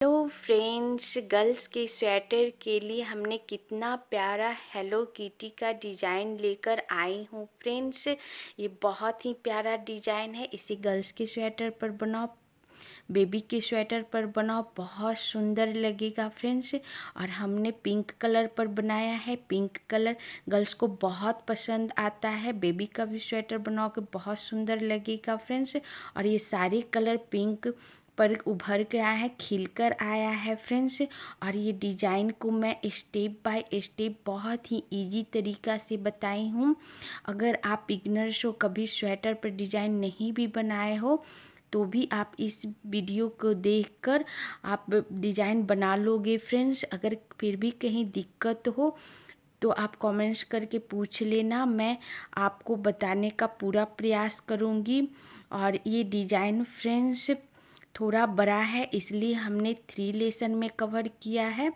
Hello friends, girls के sweater के लिए हमने कितना प्यारा हेलो किटी का डिज़ाइन लेकर आई हूँ फ्रेंड्स। ये बहुत ही प्यारा डिज़ाइन है। इसे गर्ल्स के स्वेटर पर बनाओ, बेबी के स्वेटर पर बनाओ, बहुत सुंदर लगेगा फ्रेंड्स। और हमने पिंक कलर पर बनाया है। पिंक कलर गर्ल्स को बहुत पसंद आता है। बेबी का भी स्वेटर बनाओगे बहुत सुंदर लगेगा फ्रेंड्स। और ये सारे कलर पिंक पर उभर के आया है, खिलकर आया है फ्रेंड्स। और ये डिज़ाइन को मैं स्टेप बाय स्टेप बहुत ही इजी तरीका से बताई हूँ। अगर आप बिगनर्स हो, कभी स्वेटर पर डिज़ाइन नहीं भी बनाए हो, तो भी आप इस वीडियो को देखकर आप डिज़ाइन बना लोगे फ्रेंड्स। अगर फिर भी कहीं दिक्कत हो तो आप कमेंट्स करके पूछ लेना, मैं आपको बताने का पूरा प्रयास करूँगी। और ये डिज़ाइन फ्रेंड्स थोड़ा बड़ा है, इसलिए हमने 3 लेसन में कवर किया है।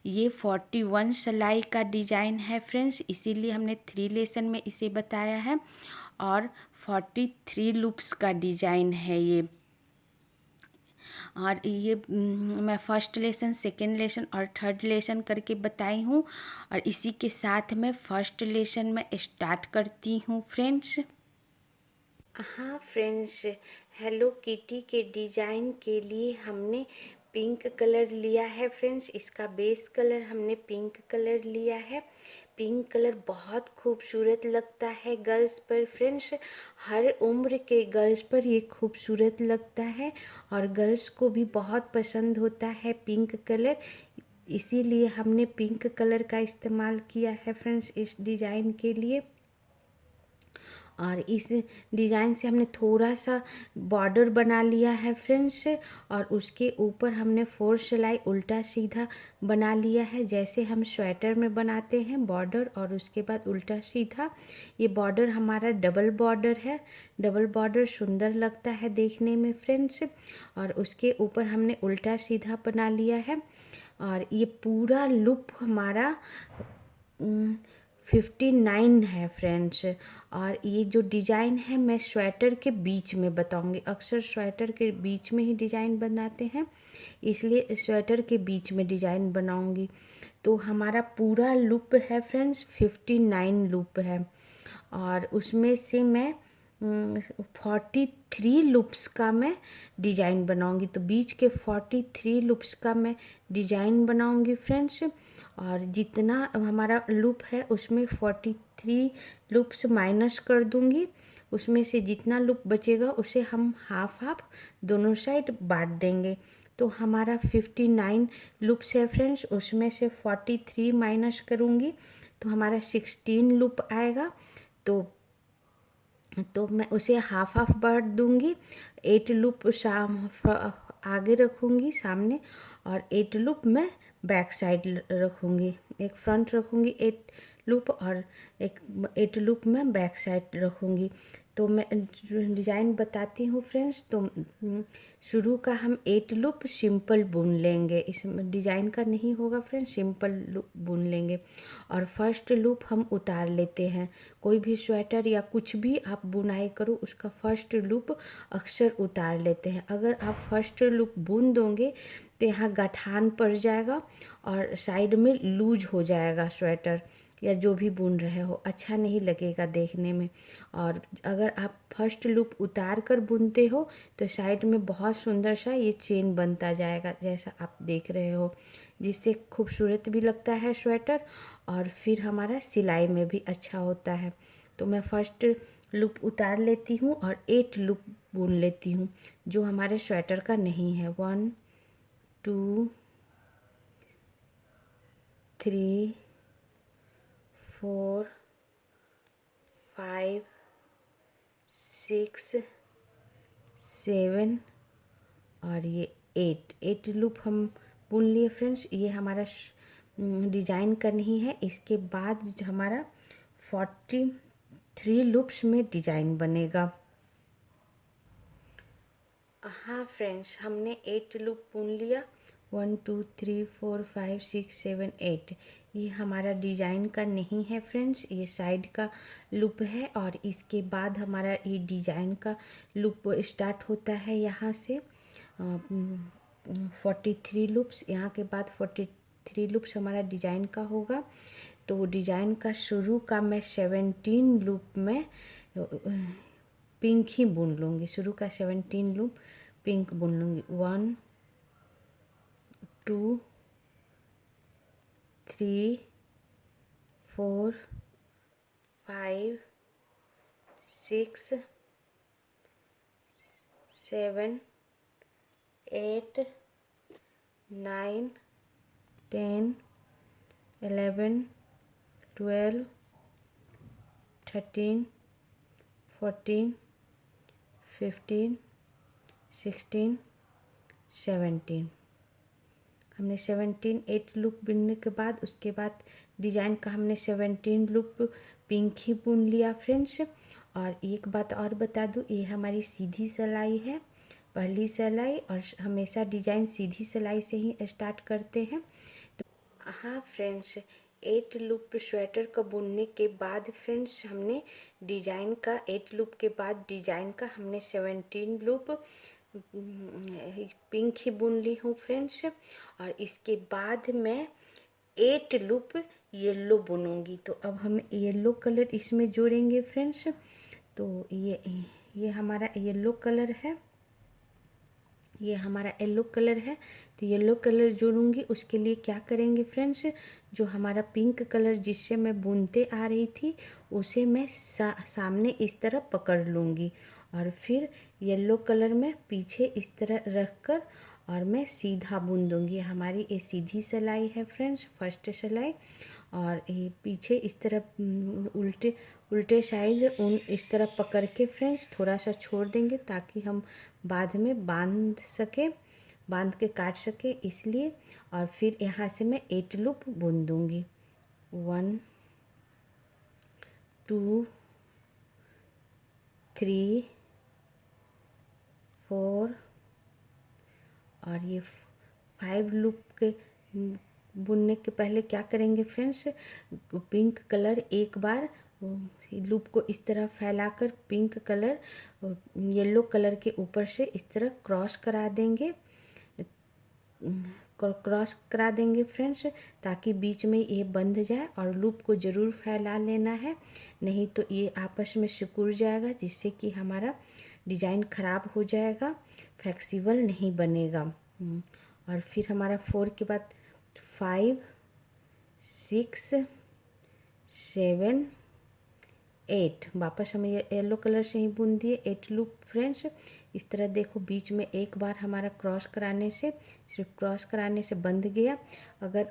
ये 41 सिलाई का डिज़ाइन है फ्रेंड्स, इसीलिए हमने 3 लेसन में इसे बताया है। और 43 लूप्स का डिज़ाइन है ये। और ये मैं फर्स्ट लेसन, सेकेंड लेसन और थर्ड लेसन करके बताई हूँ। और इसी के साथ मैं फर्स्ट लेसन में स्टार्ट करती हूँ फ्रेंड्स। हाँ फ्रेंड्स, हेलो किटी के डिज़ाइन के लिए हमने पिंक कलर लिया है फ्रेंड्स। इसका बेस कलर हमने पिंक कलर लिया है। पिंक कलर बहुत खूबसूरत लगता है गर्ल्स पर फ्रेंड्स। हर उम्र के गर्ल्स पर ये खूबसूरत लगता है और गर्ल्स को भी बहुत पसंद होता है पिंक कलर। इसीलिए हमने पिंक कलर का इस्तेमाल किया है फ्रेंड्स इस डिज़ाइन के लिए। और इस डिज़ाइन से हमने थोड़ा सा बॉर्डर बना लिया है फ्रेंड्स। और उसके ऊपर हमने 4 सिलाई उल्टा सीधा बना लिया है, जैसे हम स्वेटर में बनाते हैं बॉर्डर और उसके बाद उल्टा सीधा। ये बॉर्डर हमारा डबल बॉर्डर है। डबल बॉर्डर सुंदर लगता है देखने में फ्रेंड्स। और उसके ऊपर हमने उल्टा सीधा बना लिया है। और ये पूरा लुक हमारा 59 है फ्रेंड्स। और ये जो डिज़ाइन है मैं स्वेटर के बीच में बताऊंगी। अक्सर स्वेटर के बीच में ही डिज़ाइन बनाते हैं, इसलिए स्वेटर के बीच में डिज़ाइन बनाऊंगी। तो हमारा पूरा लूप है फ्रेंड्स 59 लूप है। और उसमें से मैं 43 लूप्स का मैं डिज़ाइन बनाऊंगी। तो बीच के 43 लूप्स का मैं डिज़ाइन बनाऊंगी फ्रेंड्स। और जितना हमारा लूप है उसमें 43 लूप्स माइनस कर दूंगी। उसमें से जितना लूप बचेगा उसे हम हाफ हाफ दोनों साइड बांट देंगे। तो हमारा 59 लूप्स है फ्रेंड्स, उसमें से 43 माइनस करूँगी तो हमारा 16 लूप आएगा। तो मैं उसे हाफ हाफ बांट दूंगी। 8 लूप आगे रखूँगी सामने, और 8 लूप मैं बैक साइड रखूँगी। एक फ्रंट रखूँगी 8 लूप और एक 8 लूप मैं बैक साइड रखूँगी। तो मैं डिज़ाइन बताती हूँ फ्रेंड्स। तो शुरू का हम 8 लूप सिंपल बुन लेंगे। इस डिज़ाइन का नहीं होगा फ्रेंड्स, सिंपल लूप बुन लेंगे। और फर्स्ट लूप हम उतार लेते हैं। कोई भी स्वेटर या कुछ भी आप बुनाई करो उसका फर्स्ट लूप अक्सर उतार लेते हैं। अगर आप फर्स्ट लूप बुन दोगे तो यहाँ गठान पड़ जाएगा और साइड में लूज हो जाएगा स्वेटर, या जो भी बुन रहे हो अच्छा नहीं लगेगा देखने में। और अगर आप फर्स्ट लूप उतार कर बुनते हो तो साइड में बहुत सुंदर सा ये चेन बनता जाएगा, जैसा आप देख रहे हो, जिससे खूबसूरत भी लगता है स्वेटर और फिर हमारा सिलाई में भी अच्छा होता है। तो मैं फर्स्ट लूप उतार लेती हूँ और 8 लूप बुन लेती हूँ जो हमारे स्वेटर का नहीं है। 1 2 3 4 5 6 7 और ये 8 लूप हम बुन लिए फ्रेंड्स। ये हमारा डिज़ाइन का नहीं है। इसके बाद हमारा 43 लूप्स में डिज़ाइन बनेगा। हाँ फ्रेंड्स, हमने 8 लूप बुन लिया। 1 2 3 4 5 6 7 8। ये हमारा डिज़ाइन का नहीं है फ्रेंड्स, ये साइड का लूप है। और इसके बाद हमारा ये डिज़ाइन का लूप स्टार्ट होता है यहाँ से। 43 लूप्स, यहाँ के बाद 43 लूप्स हमारा डिजाइन का होगा। तो वो डिजाइन का शुरू का मैं 17 लूप में पिंक ही बुन लूँगी। शुरू का 17 लूप पिंक बुन लूँगी। 1 2 3 4 5 6 7 8 9 10 11 12 13 14 15 16 17। हमने 8 लूप बुनने के बाद उसके बाद डिजाइन का हमने 17 लूप पिंक ही बुन लिया फ्रेंड्स। और एक बात और बता दूँ, ये हमारी सीधी सिलाई है, पहली सिलाई, और हमेशा डिजाइन सीधी सिलाई से ही स्टार्ट करते हैं। तो हाँ फ्रेंड्स, 8 लूप स्वेटर को बुनने के बाद फ्रेंड्स हमने डिजाइन का 8 लूप के बाद डिजाइन का हमने 17 लूप पिंक ही बुन ली हूँ फ्रेंड्स। और इसके बाद मैं 8 लूप येलो बुनूंगी। तो अब हम येलो कलर इसमें जोड़ेंगे फ्रेंड्स। तो ये हमारा येलो कलर है, ये हमारा येलो कलर है। तो येलो कलर जोड़ूंगी। उसके लिए क्या करेंगे फ्रेंड्स, जो हमारा पिंक कलर जिससे मैं बुनते आ रही थी उसे मैं सामने इस तरह पकड़ लूँगी, और फिर येलो कलर में पीछे इस तरह रख कर और मैं सीधा बुन दूँगी। हमारी ये सीधी सिलाई है फ्रेंड्स, फर्स्ट सिलाई। और ये पीछे इस तरह उल्टे उल्टे साइड उन इस तरह पकड़ के फ्रेंड्स थोड़ा सा छोड़ देंगे ताकि हम बाद में बांध के काट सके इसलिए। और फिर यहाँ से मैं 8 लूप बुन दूँगी। 1 2 3 4 और ये 5 लूप के बुनने के पहले क्या करेंगे फ्रेंड्स, पिंक कलर एक बार लूप को इस तरह फैलाकर पिंक कलर येलो कलर के ऊपर से इस तरह क्रॉस करा देंगे फ्रेंड्स, ताकि बीच में ये बंध जाए। और लूप को ज़रूर फैला लेना है, नहीं तो ये आपस में सिकुड़ जाएगा जिससे कि हमारा डिज़ाइन ख़राब हो जाएगा, फ्लेक्सिबल नहीं बनेगा। और फिर हमारा 4 के बाद 5 6 7 8 वापस हम ये येलो कलर से ही बुन दिए 8 लूप फ्रेंड्स। इस तरह देखो बीच में एक बार हमारा क्रॉस कराने से, सिर्फ क्रॉस कराने से बंध गया। अगर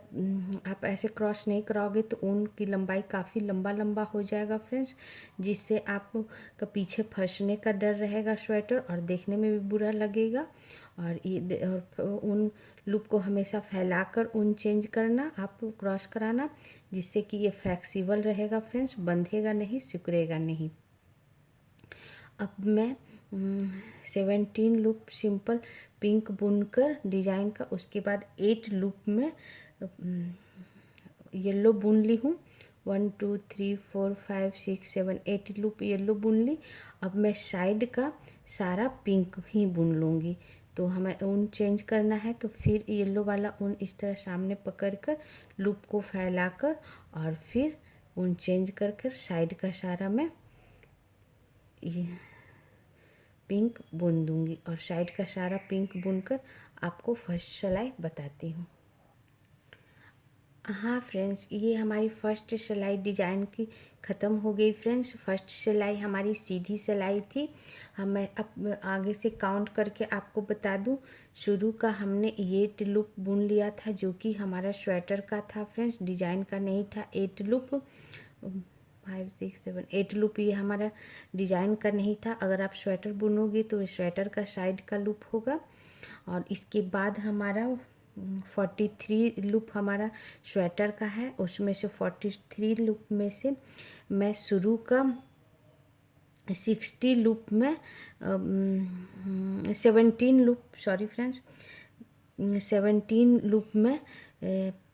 आप ऐसे क्रॉस नहीं कराओगे तो ऊन की लंबाई काफ़ी लंबा हो जाएगा फ्रेंड्स, जिससे आपका पीछे फंसने का डर रहेगा स्वेटर और देखने में भी बुरा लगेगा। और ऊन लूप को हमेशा फैलाकर ऊन चेंज करना, आप क्रॉस कराना, जिससे कि ये फ्लेक्सिबल रहेगा फ्रेंड्स, बंधेगा नहीं, सिकुड़ेगा नहीं। अब मैं 17 लूप सिंपल पिंक बुनकर डिजाइन का, उसके बाद 8 लूप में येलो बुन ली हूँ। 1 2 3 4 5 6 7 8 लूप येलो बुन ली। अब मैं साइड का सारा पिंक ही बुन लूँगी। तो हमें ऊन चेंज करना है, तो फिर येलो वाला ऊन इस तरह सामने पकड़कर लूप को फैलाकर और फिर ऊन चेंज कर साइड का सारा मैं ये पिंक बुन दूँगी। और साइड का सारा पिंक बुनकर आपको फर्स्ट सिलाई बताती हूँ। हाँ फ्रेंड्स, ये हमारी फर्स्ट सिलाई डिजाइन की ख़त्म हो गई फ्रेंड्स। फर्स्ट सिलाई हमारी सीधी सिलाई थी। मैं अब आगे से काउंट करके आपको बता दूं। शुरू का हमने 8 लूप बुन लिया था, जो कि हमारा स्वेटर का था फ्रेंड्स, डिजाइन का नहीं था। 8 लूप 5 6 7 8 लूप ये हमारा डिजाइन का नहीं था। अगर आप स्वेटर बुनोगे तो स्वेटर का साइड का लूप होगा। और इसके बाद हमारा 43 लूप हमारा स्वेटर का है। उसमें से 43 लूप में से मैं शुरू का 60 लूप में 17 लूप, सॉरी फ्रेंड्स, 17 लूप में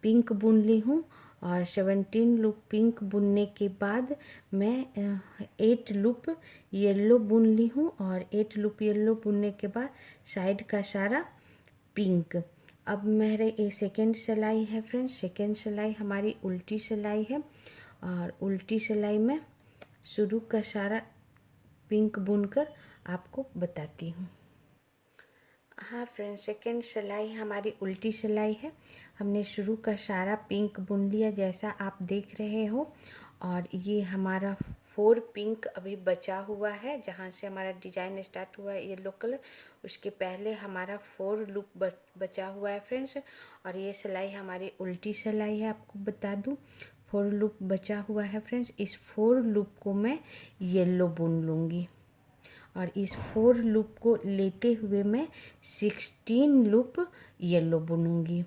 पिंक बुन ली हूँ। और 17 लूप पिंक बुनने के बाद मैं 8 लूप येलो बुन ली हूँ। और 8 लूप येलो बुनने के बाद साइड का सारा पिंक। अब मेरे ये सेकेंड सिलाई है फ्रेंड्स, सेकेंड सिलाई हमारी उल्टी सिलाई है और उल्टी सिलाई में शुरू का सारा पिंक बुनकर आपको बताती हूँ। हाँ फ्रेंड्स, सेकेंड सिलाई हमारी उल्टी सिलाई है। हमने शुरू का सारा पिंक बुन लिया जैसा आप देख रहे हो, और ये हमारा 4 पिंक अभी बचा हुआ है जहाँ से हमारा डिजाइन स्टार्ट हुआ है येलो कलर, उसके पहले हमारा 4 लूप बचा हुआ है फ्रेंड्स। और ये सिलाई हमारी उल्टी सिलाई है, आपको बता दूँ 4 लूप बचा हुआ है फ्रेंड्स। इस 4 लूप को मैं येलो बुन लूँगी और इस 4 लूप को लेते हुए मैं 16 लूप येलो बुनूंगी।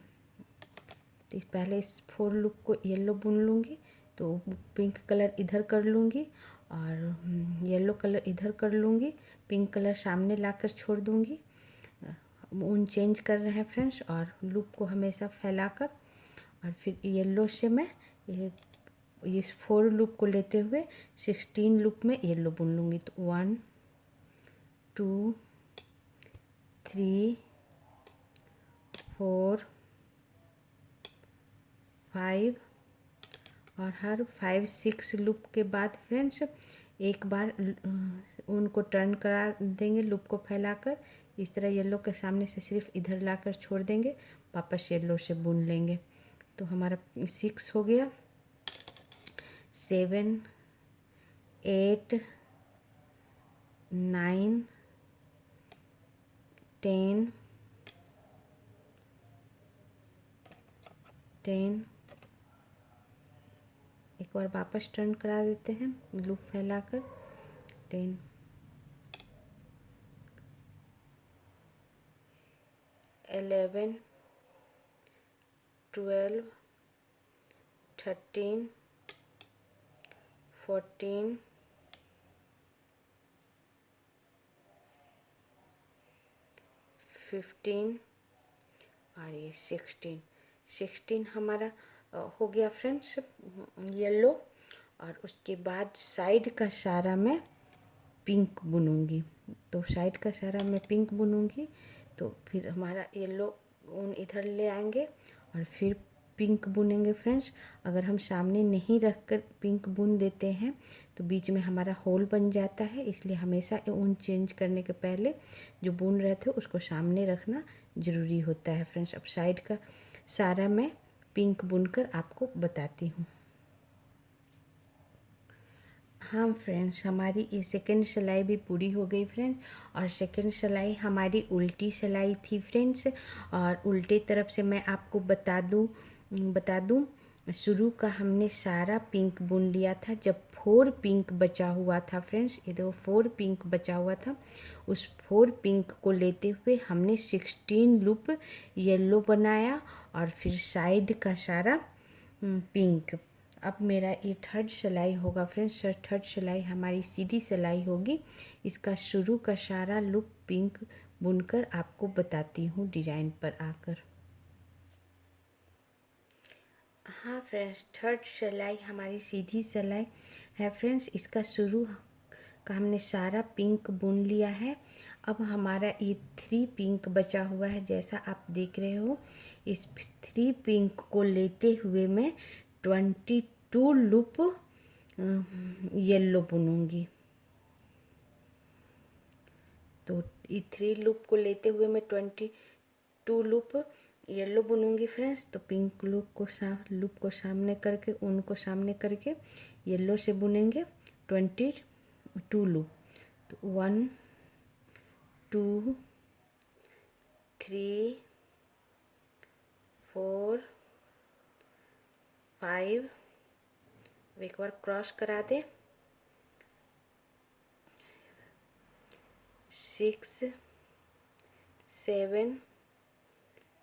तो पहले इस 4 लूप को येलो बुन लूँगी, तो पिंक कलर इधर कर लूँगी और येलो कलर इधर कर लूँगी, पिंक कलर सामने लाकर छोड़ दूँगी। ऊन चेंज कर रहे हैं फ्रेंड्स, और लूप को हमेशा फैलाकर, और फिर येलो से मैं इस 4 लूप को लेते हुए 16 लूप में येलो बुन लूँगी। तो 1 2 3 4 5 और हर 5 6 लूप के बाद फ्रेंड्स एक बार उनको टर्न करा देंगे, लूप को फैलाकर इस तरह येलो के सामने से सिर्फ इधर लाकर छोड़ देंगे, वापस येलो से बुन लेंगे। तो हमारा 6 हो गया, 7 8 9 10 10 एक बार वापस टर्न करा देते हैं लूप फैलाकर, 10 11 12 13 14 15 और ये 16 हमारा हो गया फ्रेंड्स येलो। और उसके बाद साइड का सारा मैं पिंक बुनूंगी। तो साइड का सारा मैं पिंक बुनूंगी, तो फिर हमारा येलो ऊन इधर ले आएंगे और फिर पिंक बुनेंगे फ्रेंड्स। अगर हम सामने नहीं रखकर पिंक बुन देते हैं तो बीच में हमारा होल बन जाता है, इसलिए हमेशा ऊन चेंज करने के पहले जो बुन रहे थे उसको सामने रखना ज़रूरी होता है फ्रेंड्स। अब साइड का सारा मैं पिंक बुनकर आपको बताती हूँ। हाँ फ्रेंड्स, हमारी ये सेकेंड सिलाई भी पूरी हो गई फ्रेंड्स, और सेकेंड सिलाई हमारी उल्टी सिलाई थी फ्रेंड्स। और उल्टे तरफ से मैं आपको बता दूँ शुरू का हमने सारा पिंक बुन लिया था। जब 4 पिंक बचा हुआ था फ्रेंड्स, ये देखो 4 पिंक बचा हुआ था, उस 4 पिंक को लेते हुए हमने 16 लूप येलो बनाया और फिर साइड का सारा पिंक। अब मेरा ये थर्ड सिलाई होगा फ्रेंड्स, थर्ड सिलाई हमारी सीधी सिलाई होगी। इसका शुरू का सारा लूप पिंक बुनकर आपको बताती हूँ डिजाइन पर आकर। हाँ फ्रेंड्स, थर्ड सिलाई हमारी सीधी सिलाई है फ्रेंड्स। इसका शुरू का हमने सारा पिंक बुन लिया है। अब हमारा ये 3 पिंक बचा हुआ है जैसा आप देख रहे हो। इस 3 पिंक को लेते हुए मैं 22 लूप येलो बुनूंगी। तो ये 3 लूप को लेते हुए मैं 22 लूप येलो बुनूंगी फ्रेंड्स। तो पिंक लूप को सामने करके, उनको सामने करके येलो से बुनेंगे 22 लूप। तो 1 2 3 4 5 एक बार क्रॉस करा दे, 6 7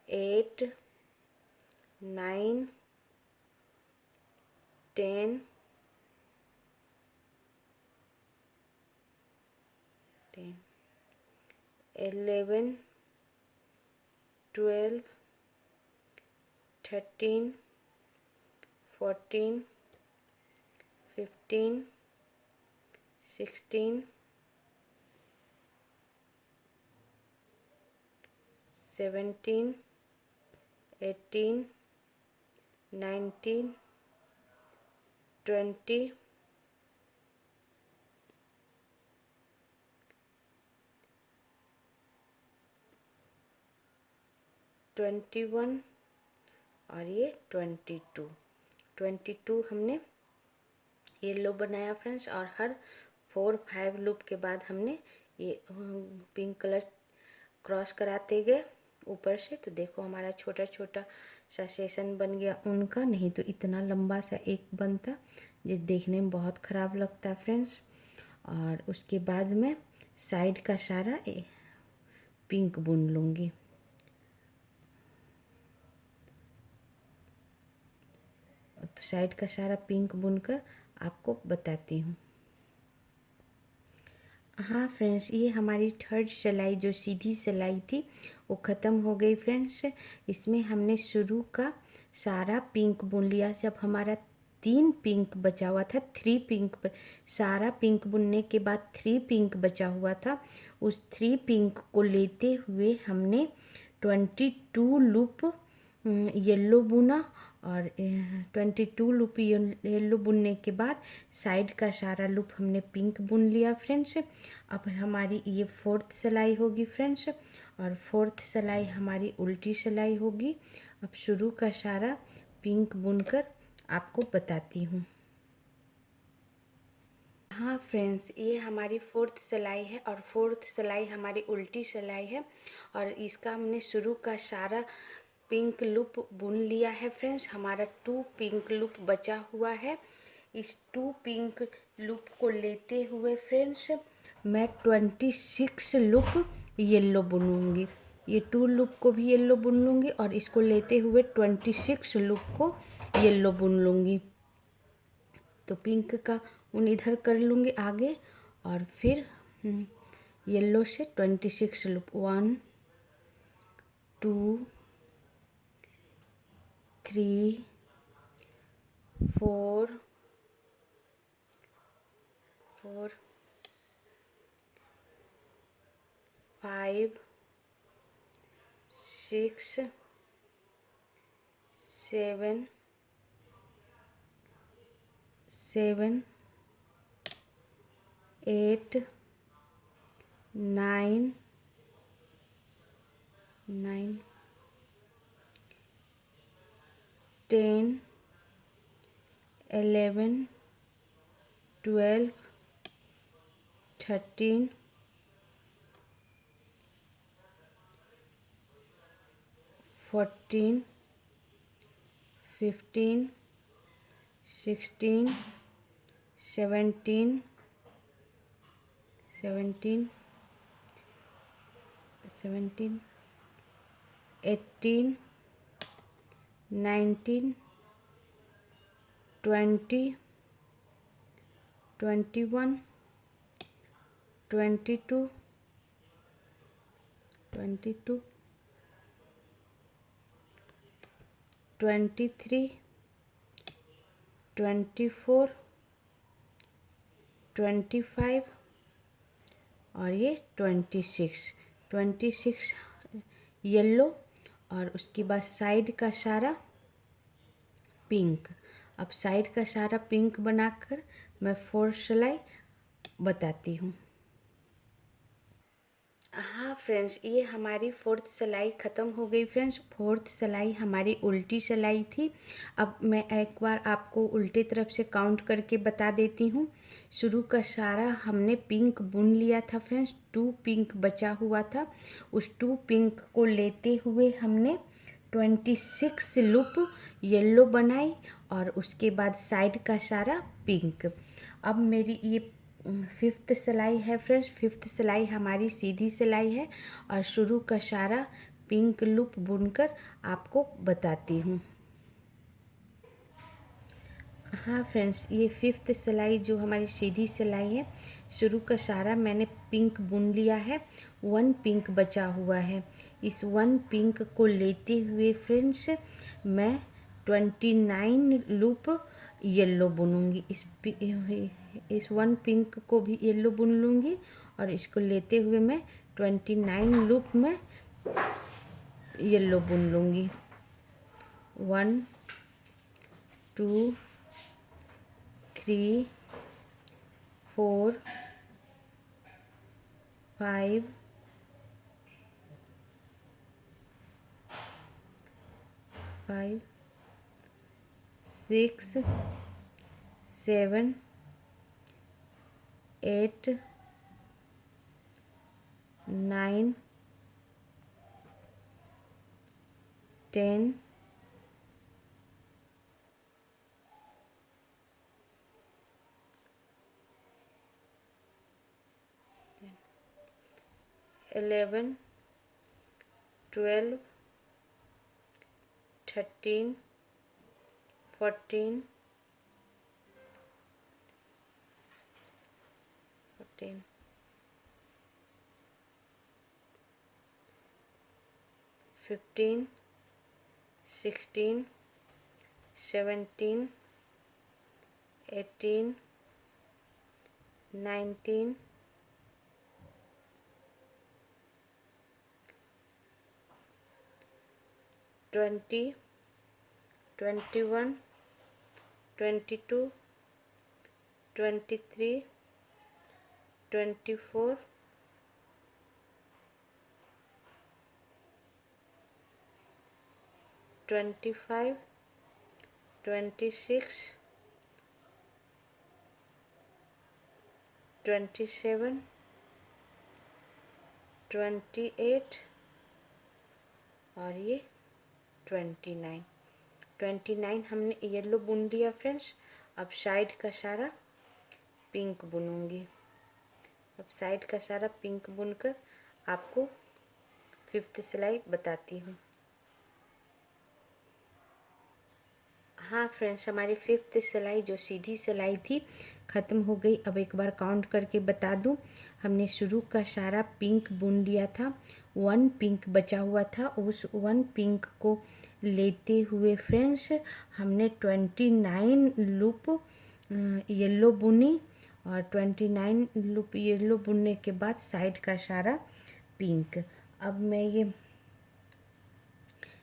8 9 10 11 12 13 14 15 16 17, 18, 19, 20, 21 और ये 22 हमने येलो बनाया फ्रेंड्स। और हर 4-5 लूप के बाद हमने ये पिंक कलर क्रॉस कराते गए ऊपर से। तो देखो हमारा छोटा छोटा सा सेशन बन गया उनका, नहीं तो इतना लंबा सा एक बनता जो देखने में बहुत ख़राब लगता फ्रेंड्स। और उसके बाद मैं साइड का सारा पिंक बुन लूँगी। तो साइड का सारा पिंक बुनकर आपको बताती हूँ। हाँ फ्रेंड्स, ये हमारी थर्ड सिलाई जो सीधी सिलाई थी वो ख़त्म हो गई फ्रेंड्स। इसमें हमने शुरू का सारा पिंक बुन लिया। जब हमारा 3 पिंक बचा हुआ था, 3 पिंक सारा पिंक बुनने के बाद 3 पिंक बचा हुआ था, उस 3 पिंक को लेते हुए हमने 22 लूप येलो बुना। और 22 लूप येलो बुनने के बाद साइड का सारा लूप हमने पिंक बुन लिया फ्रेंड्स। अब हमारी ये 4th सिलाई होगी फ्रेंड्स, और 4th सिलाई हमारी उल्टी सिलाई होगी। अब शुरू का सारा पिंक बुनकर आपको बताती हूँ। हाँ फ्रेंड्स, ये हमारी 4th सिलाई है और 4th सिलाई हमारी उल्टी सिलाई है। और इसका हमने शुरू का सारा पिंक लूप बुन लिया है फ्रेंड्स। हमारा 2 पिंक लूप बचा हुआ है। इस 2 पिंक लूप को लेते हुए फ्रेंड्स मैं 26 लूप येलो बुनूंगी। ये 2 लूप को भी येलो बुन लूँगी और इसको लेते हुए 26 लूप को येलो बुन लूँगी। तो पिंक का ऊन इधर कर लूँगी आगे, और फिर येलो से 26 लूप 1 2 3 4 5 6 7 8 9 10 11 12 13 14 15 16 17 18 19 20 21 22 23 24 25 और ये 26 येलो। और उसके बाद साइड का सारा पिंक। अब साइड का सारा पिंक बनाकर मैं 4 सिलाई बताती हूँ। हाँ फ्रेंड्स, ये हमारी 4th सिलाई ख़त्म हो गई फ्रेंड्स। 4th सिलाई हमारी उल्टी सिलाई थी। अब मैं एक बार आपको उल्टे तरफ से काउंट करके बता देती हूँ। शुरू का सारा हमने पिंक बुन लिया था फ्रेंड्स। 2 पिंक बचा हुआ था, उस 2 पिंक को लेते हुए हमने 26 लूप येलो बनाई और उसके बाद साइड का सारा पिंक। अब मेरी ये 5th सिलाई है फ्रेंड्स। 5th सिलाई हमारी सीधी सिलाई है और शुरू का सारा पिंक लूप बुनकर आपको बताती हूँ। हाँ फ्रेंड्स, ये 5th सिलाई जो हमारी सीधी सिलाई है, शुरू का सारा मैंने पिंक बुन लिया है। 1 पिंक बचा हुआ है। इस 1 पिंक को लेते हुए फ्रेंड्स मैं 29 लूप येलो बुनूंगी। इस 1 पिंक को भी येलो बुन लूँगी और इसको लेते हुए मैं 29 लूप में येलो बुन लूँगी। 1 2 3 4 5 6 7 8 9 10 11 12 13 14 15 16 17 18 19 20 21 22 23 24 25 26 27 28 और ये 29 हमने येलो बुन लिया फ्रेंड्स। अब साइड का सारा पिंक बुनूंगी। अब साइड का सारा पिंक बुनकर आपको 5th सिलाई बताती हूँ। हाँ फ्रेंड्स, हमारी 5th सिलाई जो सीधी सिलाई थी ख़त्म हो गई। अब एक बार काउंट करके बता दूँ, हमने शुरू का सारा पिंक बुन लिया था, 1 पिंक बचा हुआ था। उस 1 पिंक को लेते हुए फ्रेंड्स हमने 29 लूप येलो बुनी और 29 लूप येलो बुनने के बाद साइड का सारा पिंक। अब मैं ये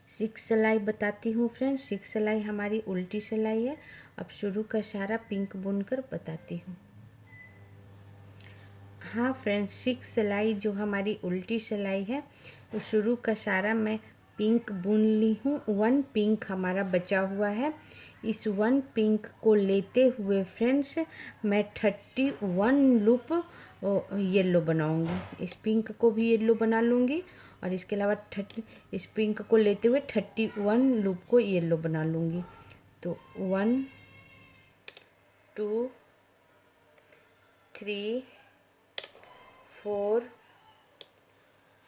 6 सिलाई बताती हूँ फ्रेंड्स। 6 सिलाई हमारी उल्टी सिलाई है। अब शुरू का सारा पिंक बुनकर बताती हूँ। हाँ फ्रेंड्स, 6 सिलाई जो हमारी उल्टी सिलाई है, तो शुरू का सारा मैं पिंक बुन ली हूँ। 1 पिंक हमारा बचा हुआ है। इस 1 पिंक को लेते हुए फ्रेंड्स मैं 31 लूप येलो बनाऊंगी। इस पिंक को भी येलो बना लूँगी और इसके अलावा इस पिंक को लेते हुए 31 लूप को येलो बना लूँगी। तो 1 2 3 4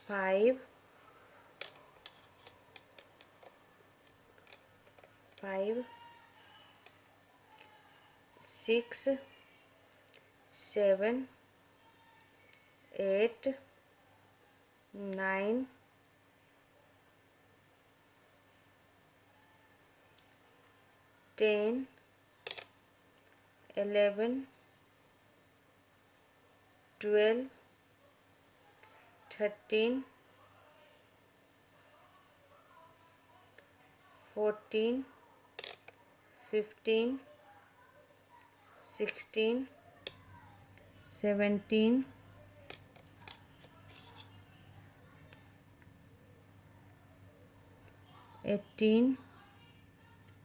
5 6 7 8 9 10 11 12 13 14 15 16 17 18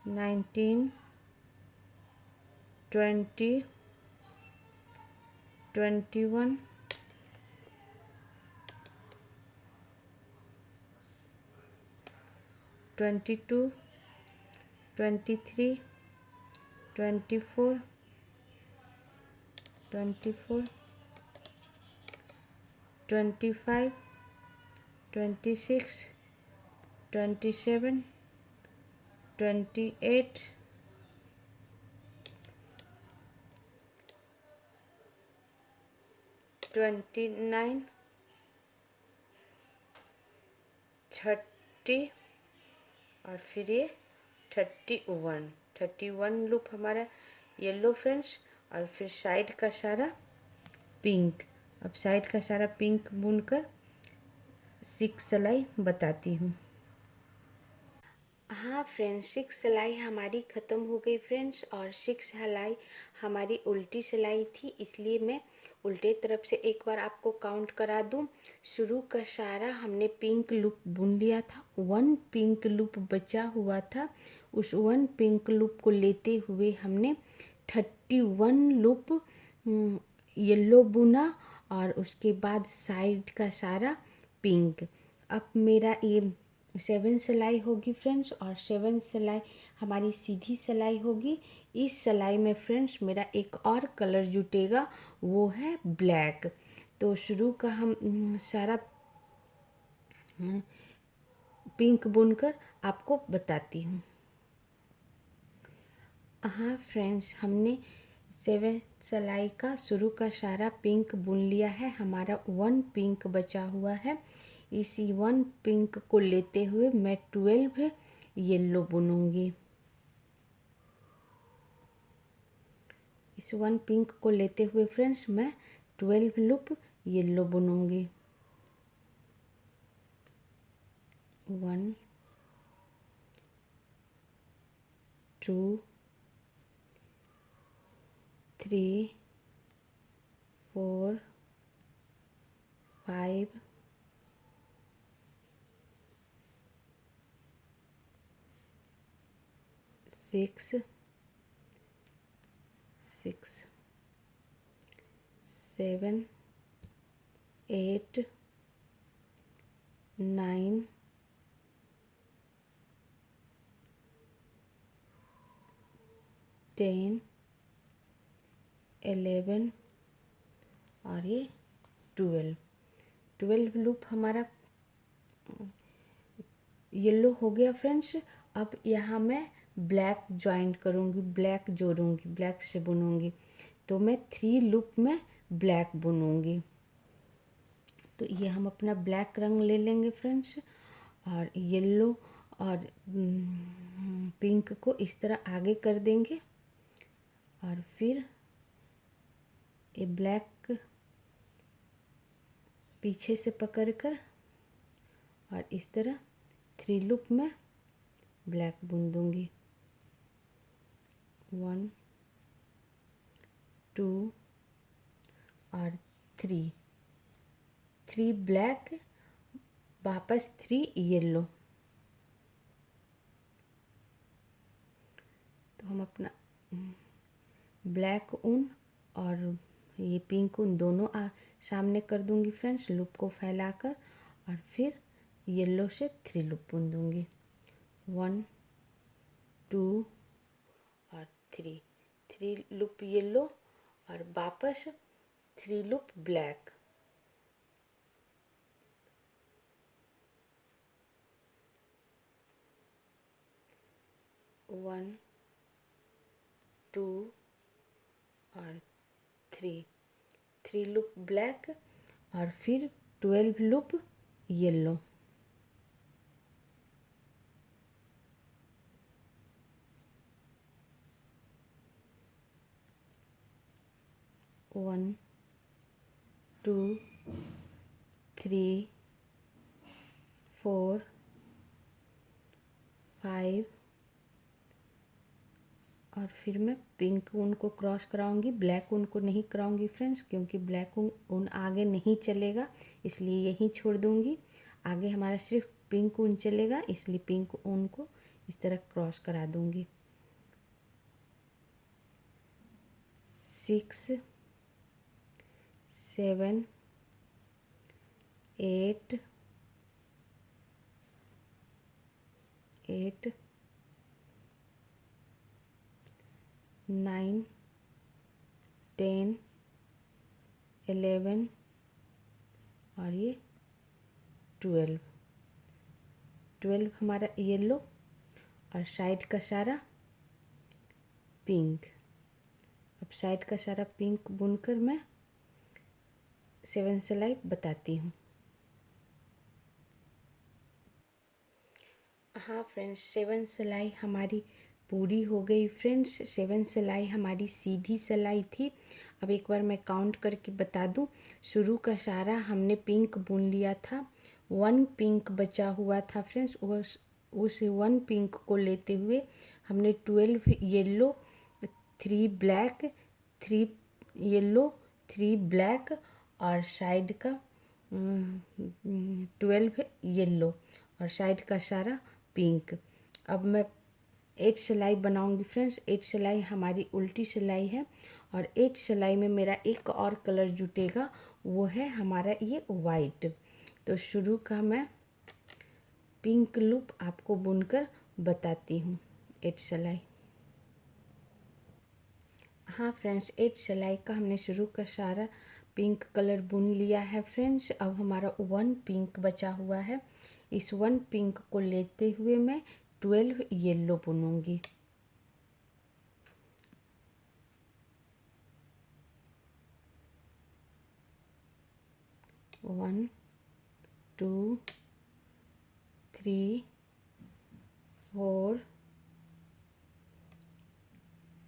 19 20 21 22 23 24 25 26 27 28 29 30 और फिर ये 31 लूप हमारा येलो फ्रेंड्स। और फिर साइड का सारा पिंक। अब साइड का सारा पिंक बुनकर 6 सिलाई बताती हूँ। हाँ फ्रेंड्स, 6 सिलाई हमारी ख़त्म हो गई फ्रेंड्स, और 6 सिलाई हमारी उल्टी सिलाई थी, इसलिए मैं उल्टे तरफ से एक बार आपको काउंट करा दूँ। शुरू का सारा हमने पिंक लूप बुन लिया था, 1 पिंक लूप बचा हुआ था। उस 1 पिंक लूप को लेते हुए हमने 31 लूप येलो बुना, और उसके बाद साइड का सारा पिंक। अब मेरा ये 7 सिलाई होगी फ्रेंड्स, और 7 सिलाई हमारी सीधी सिलाई होगी। इस सिलाई में फ्रेंड्स मेरा एक और कलर जुटेगा, वो है ब्लैक। तो शुरू का हम सारा पिंक बुनकर आपको बताती हूँ। हाँ फ्रेंड्स, हमने 7 सिलाई का शुरू का सारा पिंक बुन लिया है। हमारा 1 पिंक बचा हुआ है। इसी 1 पिंक को लेते हुए मैं 12 येलो बुनूंगी। इस 1 पिंक को लेते हुए फ्रेंड्स मैं 12 लूप येलो बुनूंगी। 1 2 3 4 5 6 7 8 9 10 11 और ये 12 लूप हमारा येलो हो गया फ्रेंड्स। अब यहाँ मैं ब्लैक ज्वाइंट करूँगी, ब्लैक जोड़ूँगी, ब्लैक से बुनूँगी। तो मैं 3 लूप में ब्लैक बुनूँगी। तो ये हम अपना ब्लैक रंग ले लेंगे फ्रेंड्स, और येलो और पिंक को इस तरह आगे कर देंगे, और फिर ये ब्लैक पीछे से पकड़ कर और इस तरह 3 लूप में ब्लैक बुन दूंगी। 1 2 और 3 ब्लैक, वापस 3 येलो। तो हम अपना ब्लैक ऊन और ये पिंक ऊन दोनों सामने कर दूंगी फ्रेंड्स, लूप को फैलाकर, और फिर येलो से 3 लूप बुन दूंगी। 1 2 और 3 लूप येलो, और वापस 3 लूप ब्लैक। वन 2 और 3 लूप ब्लैक, और फिर 12 लूप येलो। वन 2 3 4 5, और फिर मैं पिंक ऊन को क्रॉस कराऊंगी, ब्लैक ऊन को नहीं कराऊंगी फ्रेंड्स, क्योंकि ब्लैक ऊन आगे नहीं चलेगा, इसलिए यहीं छोड़ दूंगी। आगे हमारा सिर्फ पिंक ऊन चलेगा, इसलिए पिंक ऊन को इस तरह क्रॉस करा दूंगी। 6 7 8 9 10 11 और ये 12 हमारा येलो, और साइड का सारा पिंक। अब साइड का सारा पिंक बुनकर मैं 7 सिलाई बताती हूँ। हाँ फ्रेंड्स, 7 सिलाई हमारी पूरी हो गई फ्रेंड्स। 7 सिलाई हमारी सीधी सिलाई थी। अब एक बार मैं काउंट करके बता दूँ। शुरू का सारा हमने पिंक बुन लिया था, 1 पिंक बचा हुआ था फ्रेंड्स। उस 1 पिंक को लेते हुए हमने 12 येलो, 3 ब्लैक, 3 येलो, 3 ब्लैक और साइड का 12 येलो और साइड का सारा पिंक। अब मैं 8 सिलाई बनाऊंगी फ्रेंड्स। 8 सिलाई हमारी उल्टी सिलाई है और 8 सिलाई में मेरा एक और कलर जुटेगा, वो है हमारा ये वाइट। तो शुरू का मैं पिंक लूप आपको बुनकर बताती हूँ। 8 सिलाई। हाँ फ्रेंड्स, 8 सिलाई का हमने शुरू का सारा पिंक कलर बुन लिया है फ्रेंड्स। अब हमारा 1 पिंक बचा हुआ है। इस 1 पिंक को लेते हुए मैं 12 येलो बुनूंगी। वन, 2, 3, 4,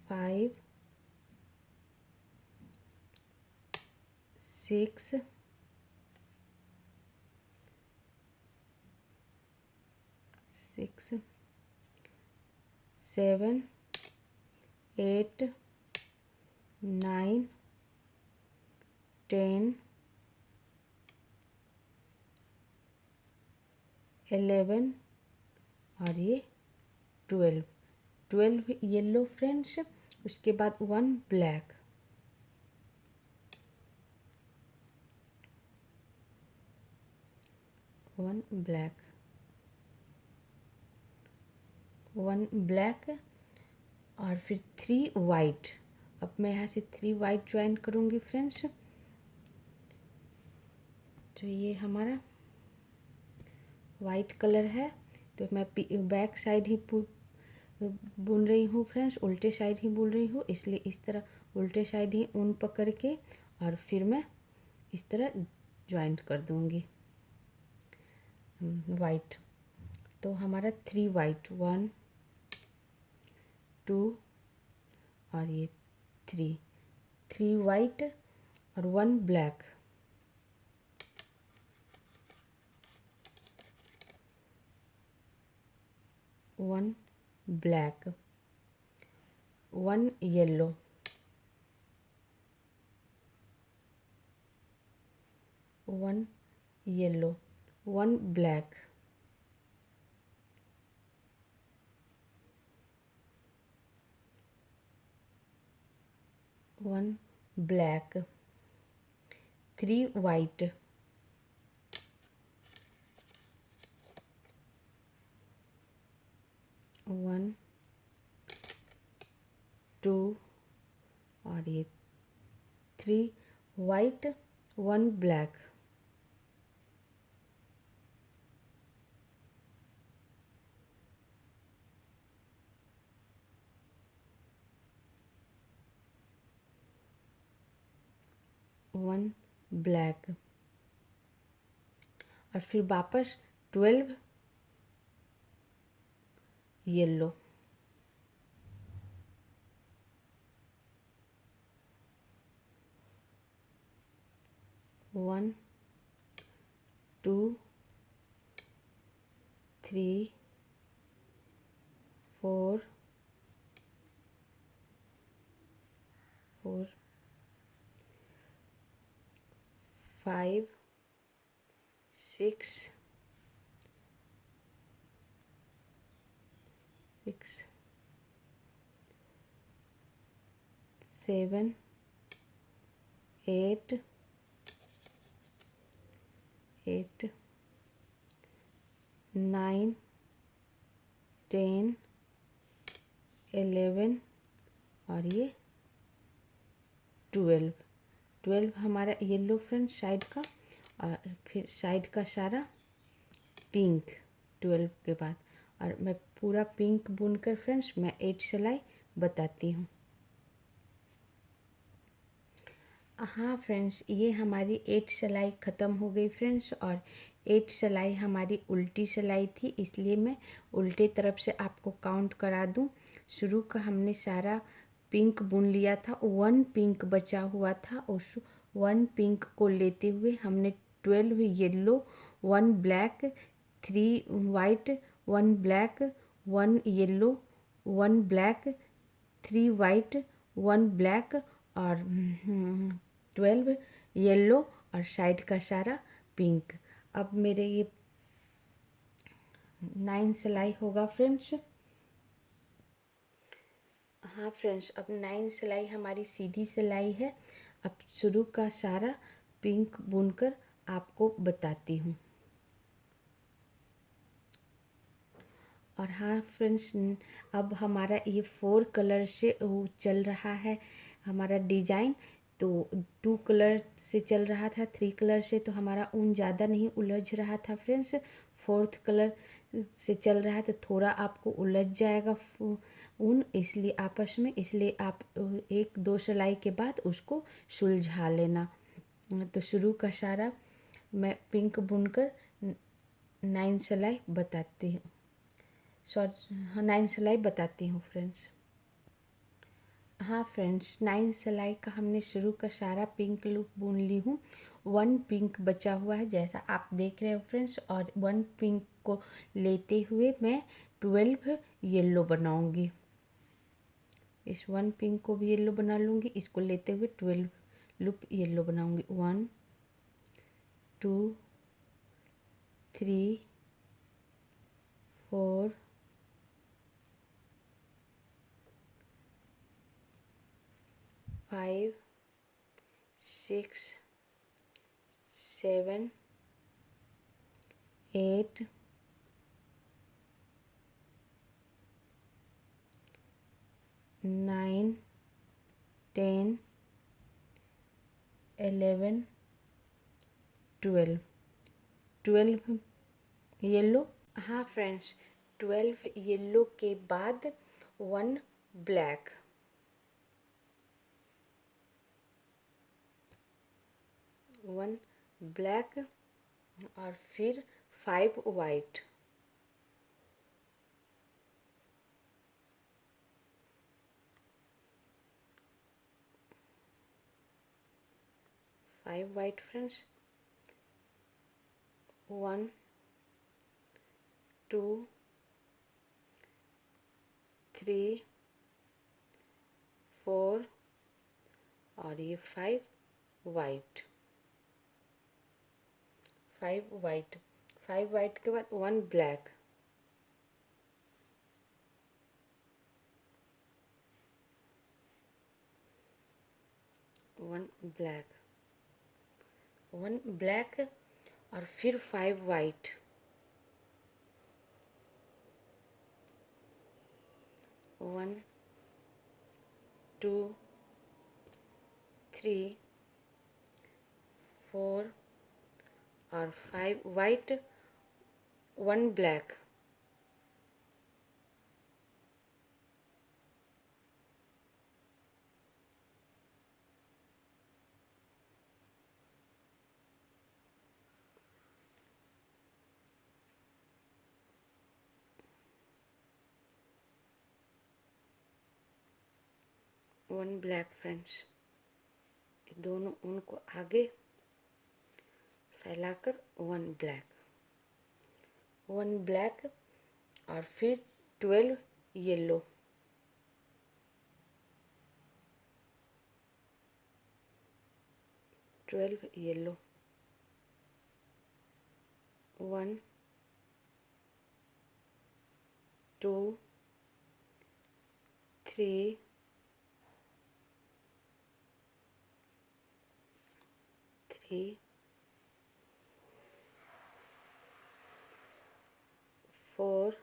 5, 6, 7, 8, 9, 10, 11 और ये 12 येलो फ्रेंड्स। उसके बाद 1 ब्लैक, 1 ब्लैक, 1 ब्लैक और फिर 3 वाइट। अब मैं यहाँ से 3 वाइट ज्वाइन करूँगी फ्रेंड्स। तो ये हमारा वाइट कलर है, तो मैं बैक साइड ही बुन रही हूँ फ्रेंड्स, उल्टे साइड ही बुन रही हूँ, इसलिए इस तरह उल्टे साइड ही ऊन पकड़ के और फिर मैं इस तरह ज्वाइंट कर दूँगी वाइट। तो हमारा 3 वाइट, 1, 2 और ये 3 वाइट और 1 black, 1 black, 1 yellow, 1 yellow, 1 black, 1 black, 3 white, 1, 2 और ये 3 वाइट, 1 ब्लैक, 1 ब्लैक और फिर वापस 12 येलो, 1, 2, 3, 4, 5, 6, 7, 8, 9, 10, 11 और ये 12 हमारा येलो फ्रेंड्स साइड का और फिर साइड का सारा पिंक 12 के बाद। और मैं पूरा पिंक बुनकर फ्रेंड्स मैं 8 सिलाई बताती हूँ। हाँ फ्रेंड्स, ये हमारी 8 सिलाई ख़त्म हो गई फ्रेंड्स और 8 सिलाई हमारी उल्टी सिलाई थी, इसलिए मैं उल्टे तरफ से आपको काउंट करा दूँ। शुरू का हमने सारा पिंक बुन लिया था, 1 पिंक बचा हुआ था। उस 1 पिंक को लेते हुए हमने 12 yellow, 1 black, 3 white, 1 black, 1 yellow, 1 black, 3 white, 1 black और 12 येलो और साइड का सारा पिंक। अब मेरे ये 9 सिलाई होगा फ्रेंड्स। हाँ फ्रेंड्स, अब 9 सिलाई हमारी सीधी सिलाई है। अब शुरू का सारा पिंक बुनकर आपको बताती हूँ। और हाँ फ्रेंड्स, अब हमारा ये 4 कलर से वो चल रहा है हमारा डिजाइन। तो 2 कलर से चल रहा था, 3 कलर से, तो हमारा ऊन ज़्यादा नहीं उलझ रहा था फ्रेंड्स। 4th कलर से चल रहा है तो थोड़ा आपको उलझ जाएगा ऊन, इसलिए आपस में, इसलिए आप 1-2 सिलाई के बाद उसको सुलझा लेना। तो शुरू का सारा मैं पिंक बुनकर 9 सिलाई बताती हूँ। हाँ, 9 सिलाई बताती हूँ फ्रेंड्स। हाँ फ्रेंड्स, 9 सिलाई का हमने शुरू का सारा पिंक लूप बुन ली हूँ। 1 पिंक बचा हुआ है जैसा आप देख रहे हो फ्रेंड्स, और 1 पिंक को लेते हुए मैं 12 येलो बनाऊंगी। इस 1 पिंक को भी येलो बना लूँगी, इसको लेते हुए 12 लूप येलो बनाऊंगी। 1 2 3 4 5 6 7 8 9 10 11 12 12 येलो। हाँ फ्रेंड्स, 12 येलो के बाद 1 ब्लैक, 1 ब्लैक और फिर 5 वाइट, 5 वाइट फ्रेंड्स। 1 2 3 4 और ये 5 वाइट, 5 वाइट, 5 वाइट के बाद 1 ब्लैक, 1 ब्लैक, 1 ब्लैक और फिर 5 वाइट, 1 2 3 4 और 5 वाइट, 1 ब्लैक, 1 ब्लैक फ्रेंड्स। दोनों उनको आगे फैलाकर 1 ब्लैक, 1 ब्लैक और फिर 12 येलो, 12 येलो, 1 2 3 3 4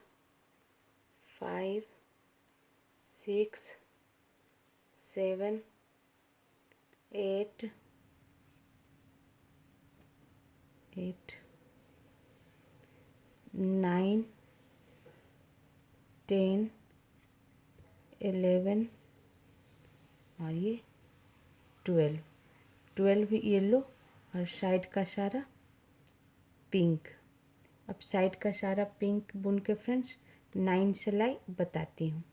5 6 7 8 9 10 11 और ये 12 येलो और साइड का सारा पिंक। अब साइड का सारा पिंक बुन के फ्रेंड्स 9 सिलाई बताती हूँ।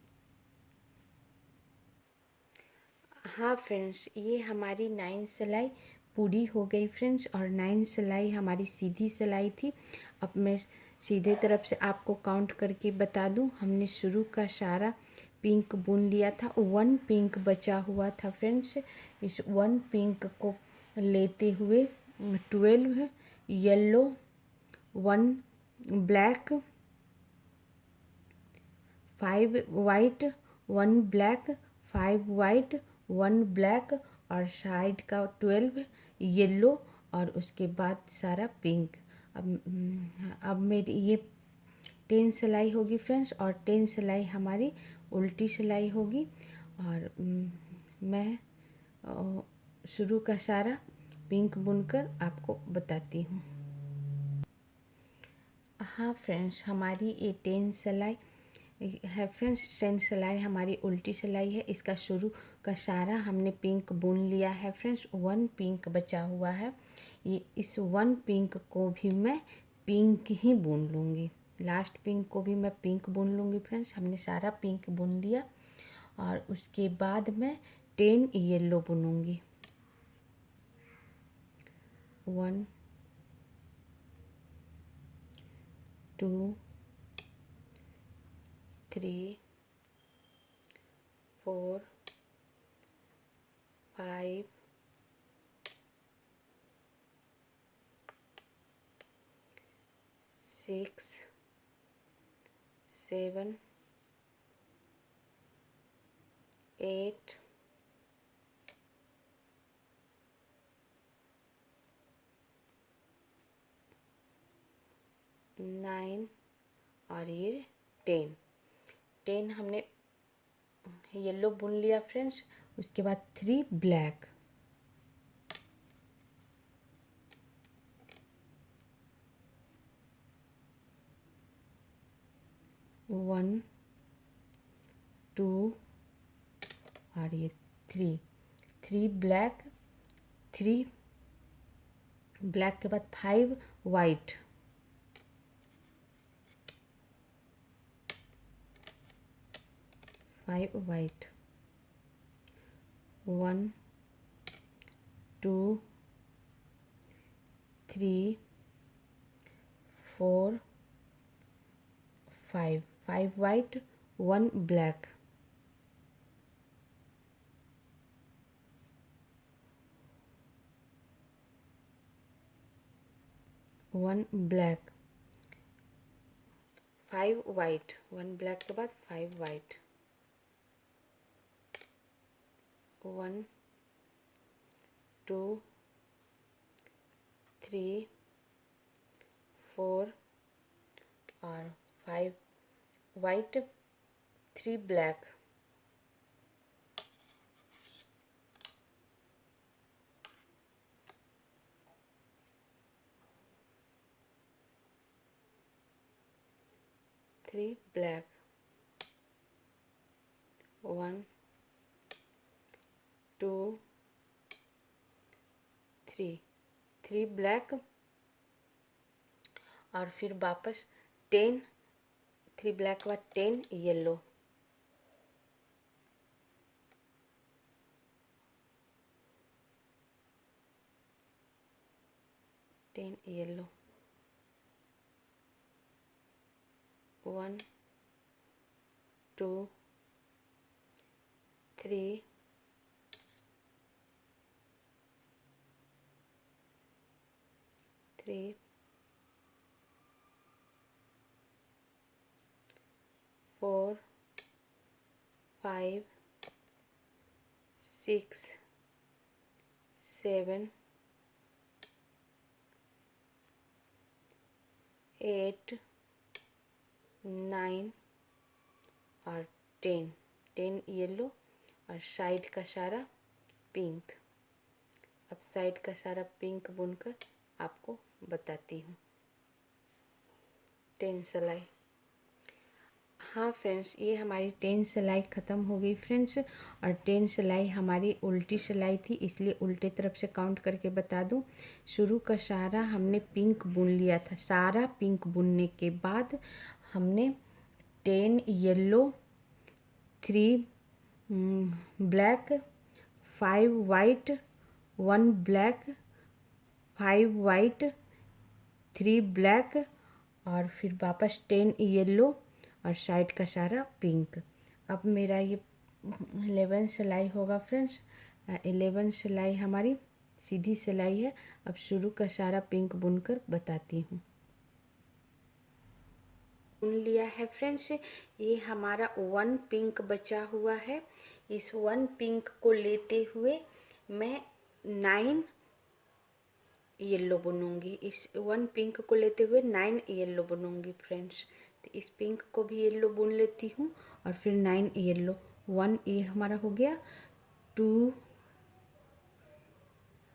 हाँ फ्रेंड्स, ये हमारी 9 सिलाई पूरी हो गई फ्रेंड्स, और 9 सिलाई हमारी सीधी सिलाई थी। अब मैं सीधे तरफ से आपको काउंट करके बता दूं, हमने शुरू का सारा पिंक बुन लिया था, 1 पिंक बचा हुआ था फ्रेंड्स। इस 1 पिंक को लेते हुए 12 yellow, 1 black, 5 white, 1 black, 5 white, 1 black और साइड का 12 येलो और उसके बाद सारा पिंक। अब मेरी ये 10 सिलाई होगी फ्रेंड्स, और 10 सिलाई हमारी उल्टी सिलाई होगी। और मैं शुरू का सारा पिंक बुनकर आपको बताती हूँ। हाँ फ्रेंड्स, हमारी ये 10 सिलाई है फ्रेंड्स। 10 सिलाई हमारी उल्टी सिलाई है। इसका शुरू का सारा हमने पिंक बुन लिया है फ्रेंड्स। 1 पिंक बचा हुआ है। ये इस 1 पिंक को भी मैं पिंक ही बुन लूँगी। लास्ट पिंक को भी मैं पिंक बुन लूँगी फ्रेंड्स। हमने सारा पिंक बुन लिया और उसके बाद मैं 10 येलो बुनूँगी। 1 2 3 4 5 6 7 8 9 और ये 10 हमने येलो बुन लिया फ्रेंड्स। उसके बाद 3 ब्लैक, 1 2 और ये 3 ब्लैक, 3 ब्लैक के बाद 5 white, 5 white, 1 2 3 4 5 white, 1 black, 1 black, 5 white, 1 black के बाद 5 वाइट, 1 2 3 4 और 5 वाइट, 3 ब्लैक, 3 ब्लैक, 1 2 3 ब्लैक और फिर वापस 10, 3 ब्लैक के बाद 10 येलो, 10 येलो, 1 2 3 3 4 5 6 7 8 9 और 10 येलो और साइड का सारा पिंक। अब साइड का सारा पिंक बुनकर आपको बताती हूँ। 10 सिलाई। हाँ फ्रेंड्स, ये हमारी 10 सिलाई ख़त्म हो गई फ्रेंड्स। और 10 सिलाई हमारी उल्टी सिलाई थी, इसलिए उल्टे तरफ से काउंट करके बता दूँ। शुरू का सारा हमने पिंक बुन लिया था। सारा पिंक बुनने के बाद हमने 10 yellow, 3 black, 5 white, 1 black, 5 white, 3 black और फिर वापस 10 येलो और साइड का सारा पिंक। अब मेरा ये 11 सिलाई होगा फ्रेंड्स। 11 सिलाई हमारी सीधी सिलाई है। अब शुरू का सारा पिंक बुनकर बताती हूँ। बुन लिया है फ्रेंड्स। ये हमारा 1 पिंक बचा हुआ है। इस 1 पिंक को लेते हुए मैं 9 येलो बुनूंगी। इस 1 पिंक को लेते हुए 9 येलो बुनूंगी फ्रेंड्स। तो इस पिंक को भी येलो बुन लेती हूँ और फिर 9 येलो। 1 ये हमारा हो गया, 2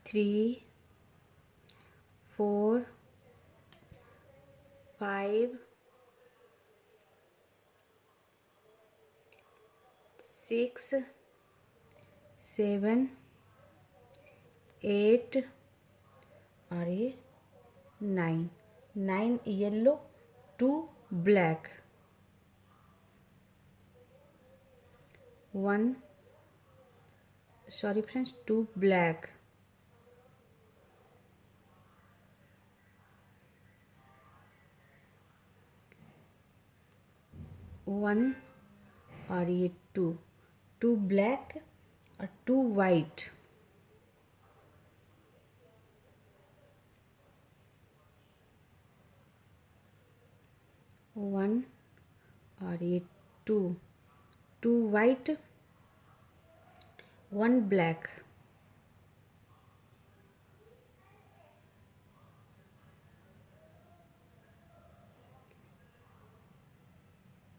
3 4 5 6 7 8 और ये 9 yellow, 2 black, 1 sorry friends 2 black, 1 और ये 2 ब्लैक और 2 वाइट, 1 और ये 2 वाइट, 1 ब्लैक,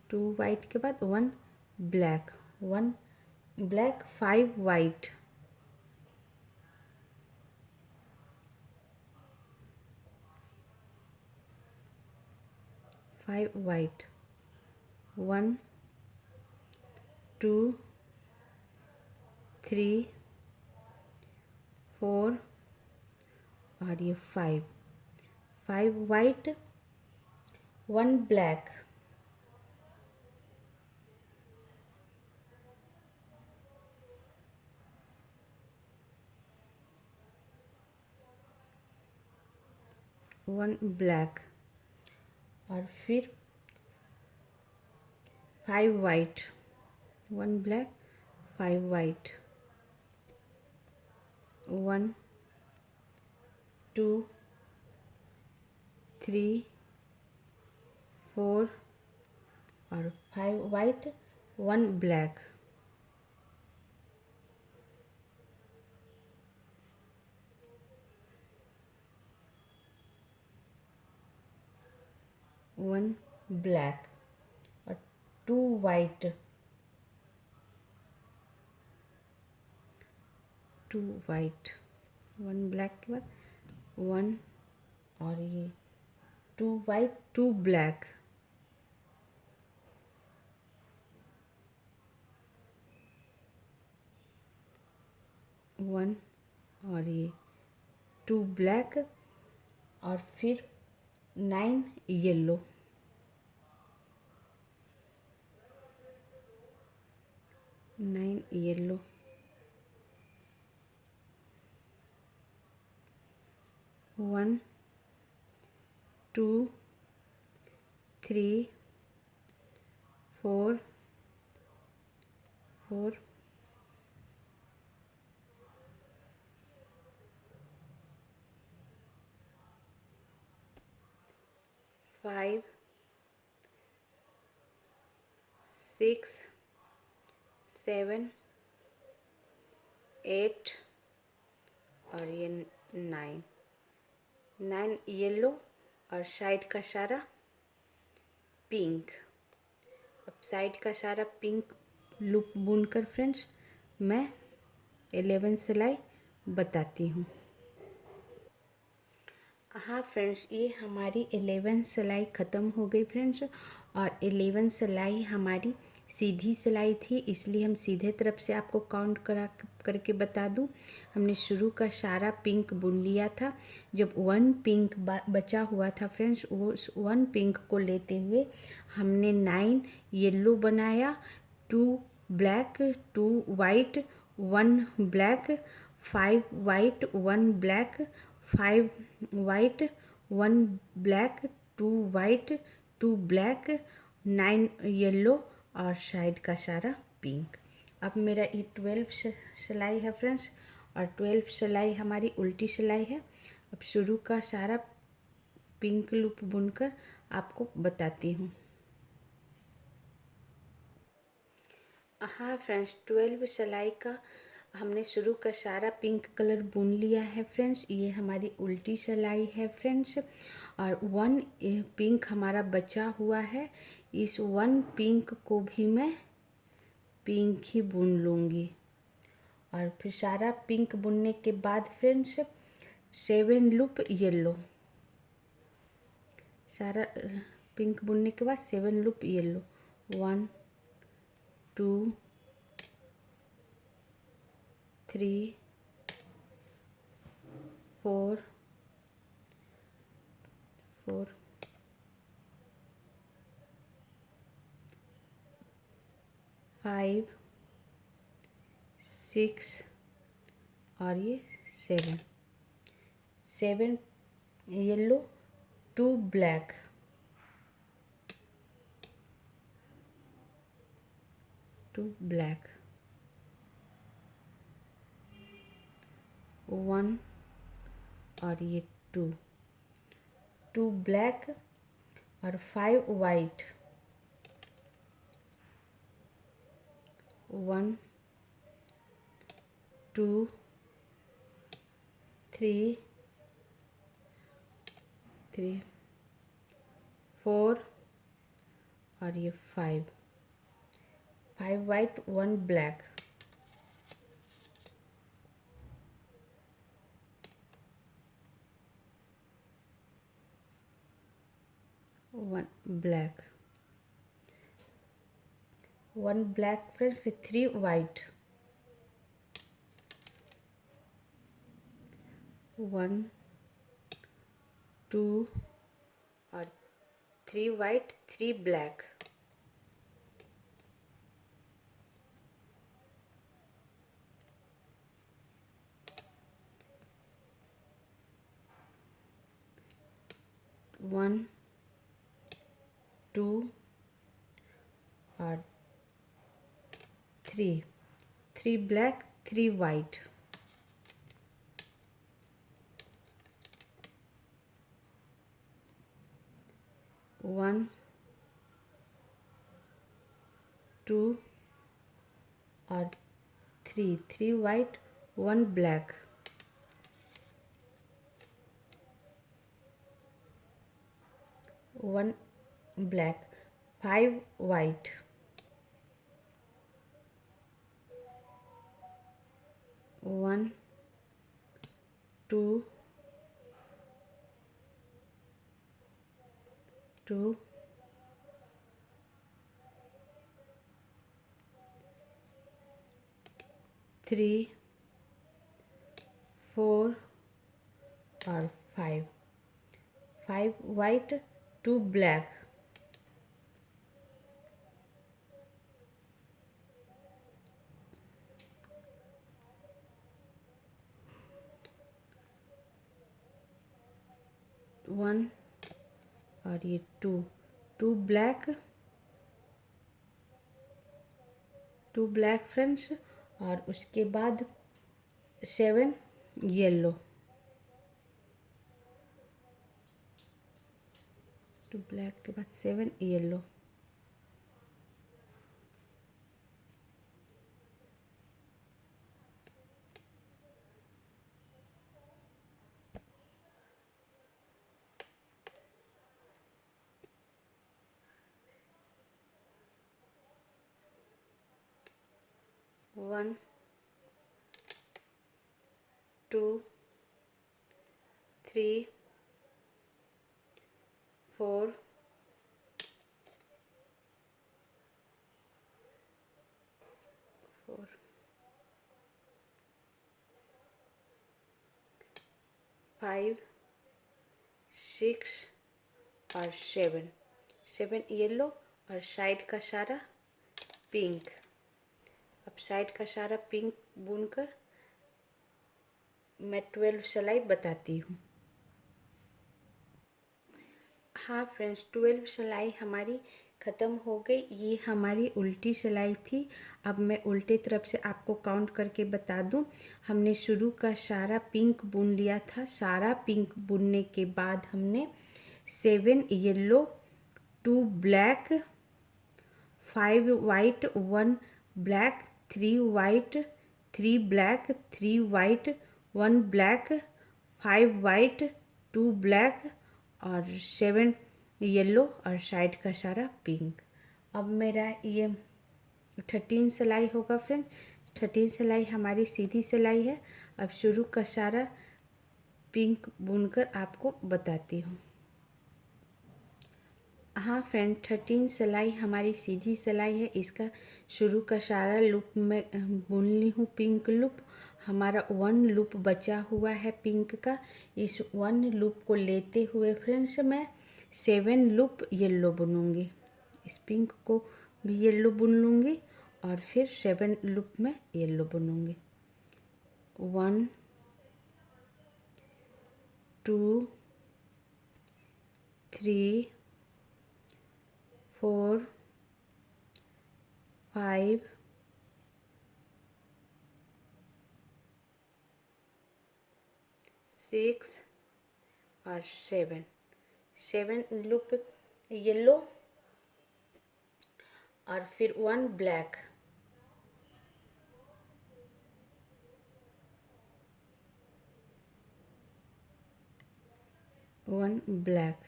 2 वाइट के बाद 1 ब्लैक, 1 ब्लैक, 5 वाइट, 5 वाइट, 1 2 3 4 और ये 5 वाइट, 1 ब्लैक, 1 ब्लैक और फिर 5 वाइट, 1 ब्लैक, 5 वाइट, 1 2 3 4 और 5 वाइट, 1 ब्लैक, 1 ब्लैक और 2 वाइट, 2 वाइट, 1 ब्लैक के बाद 1 और ये 2 वाइट, 2 ब्लैक, 1 और ये 2 ब्लैक और फिर 9 येलो, 9 येलो, 1 2 3 4 5 6 7 8 और ये 9 येलो और साइड का सारा पिंक। अब साइड का सारा पिंक लूप बुनकर फ्रेंड्स मैं 11 सिलाई बताती हूँ। हाँ फ्रेंड्स, ये हमारी 11 सिलाई ख़त्म हो गई फ्रेंड्स। और 11 सिलाई हमारी सीधी सिलाई थी, इसलिए हम सीधे तरफ से आपको काउंट करके बता दूं। हमने शुरू का सारा पिंक बुन लिया था। जब 1 पिंक बचा हुआ था फ्रेंड्स, वो 1 पिंक को लेते हुए हमने 9 येलो बनाया, 2 black, 2 white, 1 black, 5 white, 1 black, 5 white, 1 black, 2 white, 2 black, 9 yellow और साइड का सारा पिंक। अब मेरा ये 12 सिलाई है फ्रेंड्स, और 12 सिलाई हमारी उल्टी सिलाई है। अब शुरू का सारा पिंक लूप बुनकर आपको बताती हूँ। हाँ फ्रेंड्स, 12 सिलाई का हमने शुरू का सारा पिंक कलर बुन लिया है फ्रेंड्स। ये हमारी उल्टी सिलाई है फ्रेंड्स, और 1 पिंक हमारा बचा हुआ है। इस 1 पिंक को भी मैं पिंक ही बुन लूँगी। और फिर सारा पिंक बुनने के बाद फ्रेंड्स 7 लूप येलो, सारा पिंक बुनने के बाद 7 लूप येलो, 1 2 3 4 5 6 और ये 7 येलो, 2 ब्लैक, 1 और ये 2 ब्लैक और 5 वाइट, 1 2 3 4 और ये 5 वाइट, 1 ब्लैक, 1 ब्लैक फिर 3 वाइट, 1 2 और 3 वाइट, 3 ब्लैक, 1 2 और 3 ब्लैक, 3 वाइट, 1 2 और 3 वाइट, 1 ब्लैक, 1 ब्लैक, 5 वाइट, 1 2 3 4 और 5 वाइट, 2 ब्लैक, 1 और ये 2 ब्लैक, 2 ब्लैक फ्रेंड्स, और उसके बाद 7 येलो, 2 ब्लैक के बाद 7 येलो, 1 2 3 4 5 6 और 7 येलो और साइड का सारा पिंक। अब साइड का सारा पिंक बुनकर मैं 12 सिलाई बताती हूँ। हाँ फ्रेंड्स, 12 सिलाई हमारी ख़त्म हो गई। ये हमारी उल्टी सिलाई थी। अब मैं उल्टे तरफ से आपको काउंट करके बता दूं। हमने शुरू का सारा पिंक बुन लिया था। सारा पिंक बुनने के बाद हमने 7 yellow, 2 black, 5 white, 1 black, 3 white, 3 black, 3 white, 1 black, 5 white, 2 black और 7 येलो और साइड का सारा पिंक। अब मेरा ये 13 सिलाई होगा फ्रेंड। 13 सिलाई हमारी सीधी सिलाई है। अब शुरू का सारा पिंक बुनकर आपको बताती हूँ। हाँ फ्रेंड, 13 सिलाई हमारी सीधी सिलाई है। इसका शुरू का सारा लूप में बुन ली हूँ, पिंक लूप। हमारा 1 लूप बचा हुआ है पिंक का। इस 1 लूप को लेते हुए फ्रेंड्स मैं 7 लूप येलो बुनूंगी। इस पिंक को भी येलो बुन लूँगी और फिर 7 लूप में येलो बुनूंगी। 1 2 3 4 5 6 और 7 लूप येलो और फिर 1 ब्लैक, 1 ब्लैक,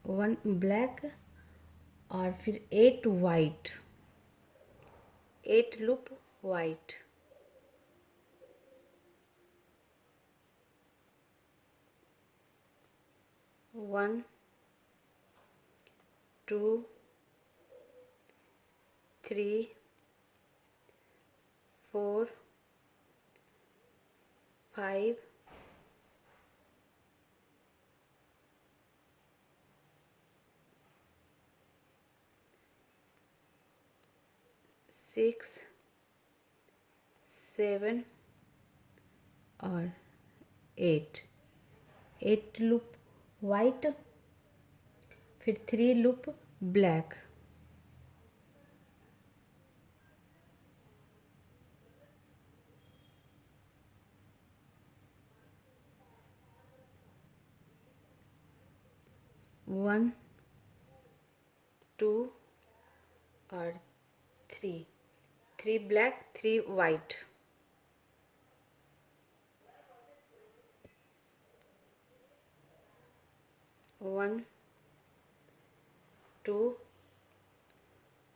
1 ब्लैक और फिर 8 वाइट, 8 लूप वाइट, 1 2 3 4 5 6 7 और 8 लूप वाइट, फिर 3 लूप ब्लैक, 1 2 और 3 ब्लैक, 3 वाइट, 1 2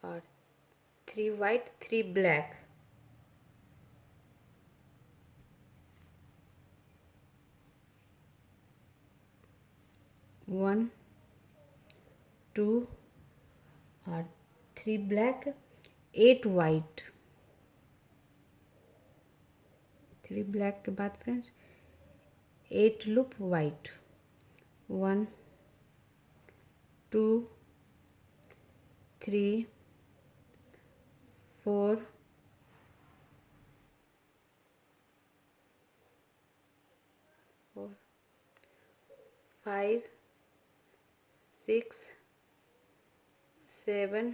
और 3 वाइट, 3 ब्लैक, 1 2 और 3 ब्लैक, 8 वाइट, 3 ब्लैक के बाद फ्रेंड्स 8 लूप वाइट, 1 2 3 4 5 6 7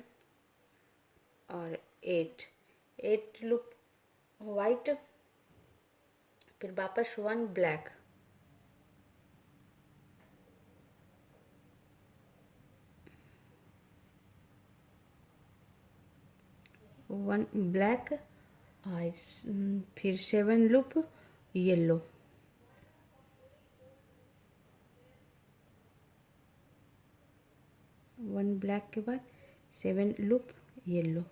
और 8 लूप वाइट, फिर वापस 1 ब्लैक, 1 ब्लैक और फिर 7 लूप येलो, 1 ब्लैक के बाद 7 लूप येलो,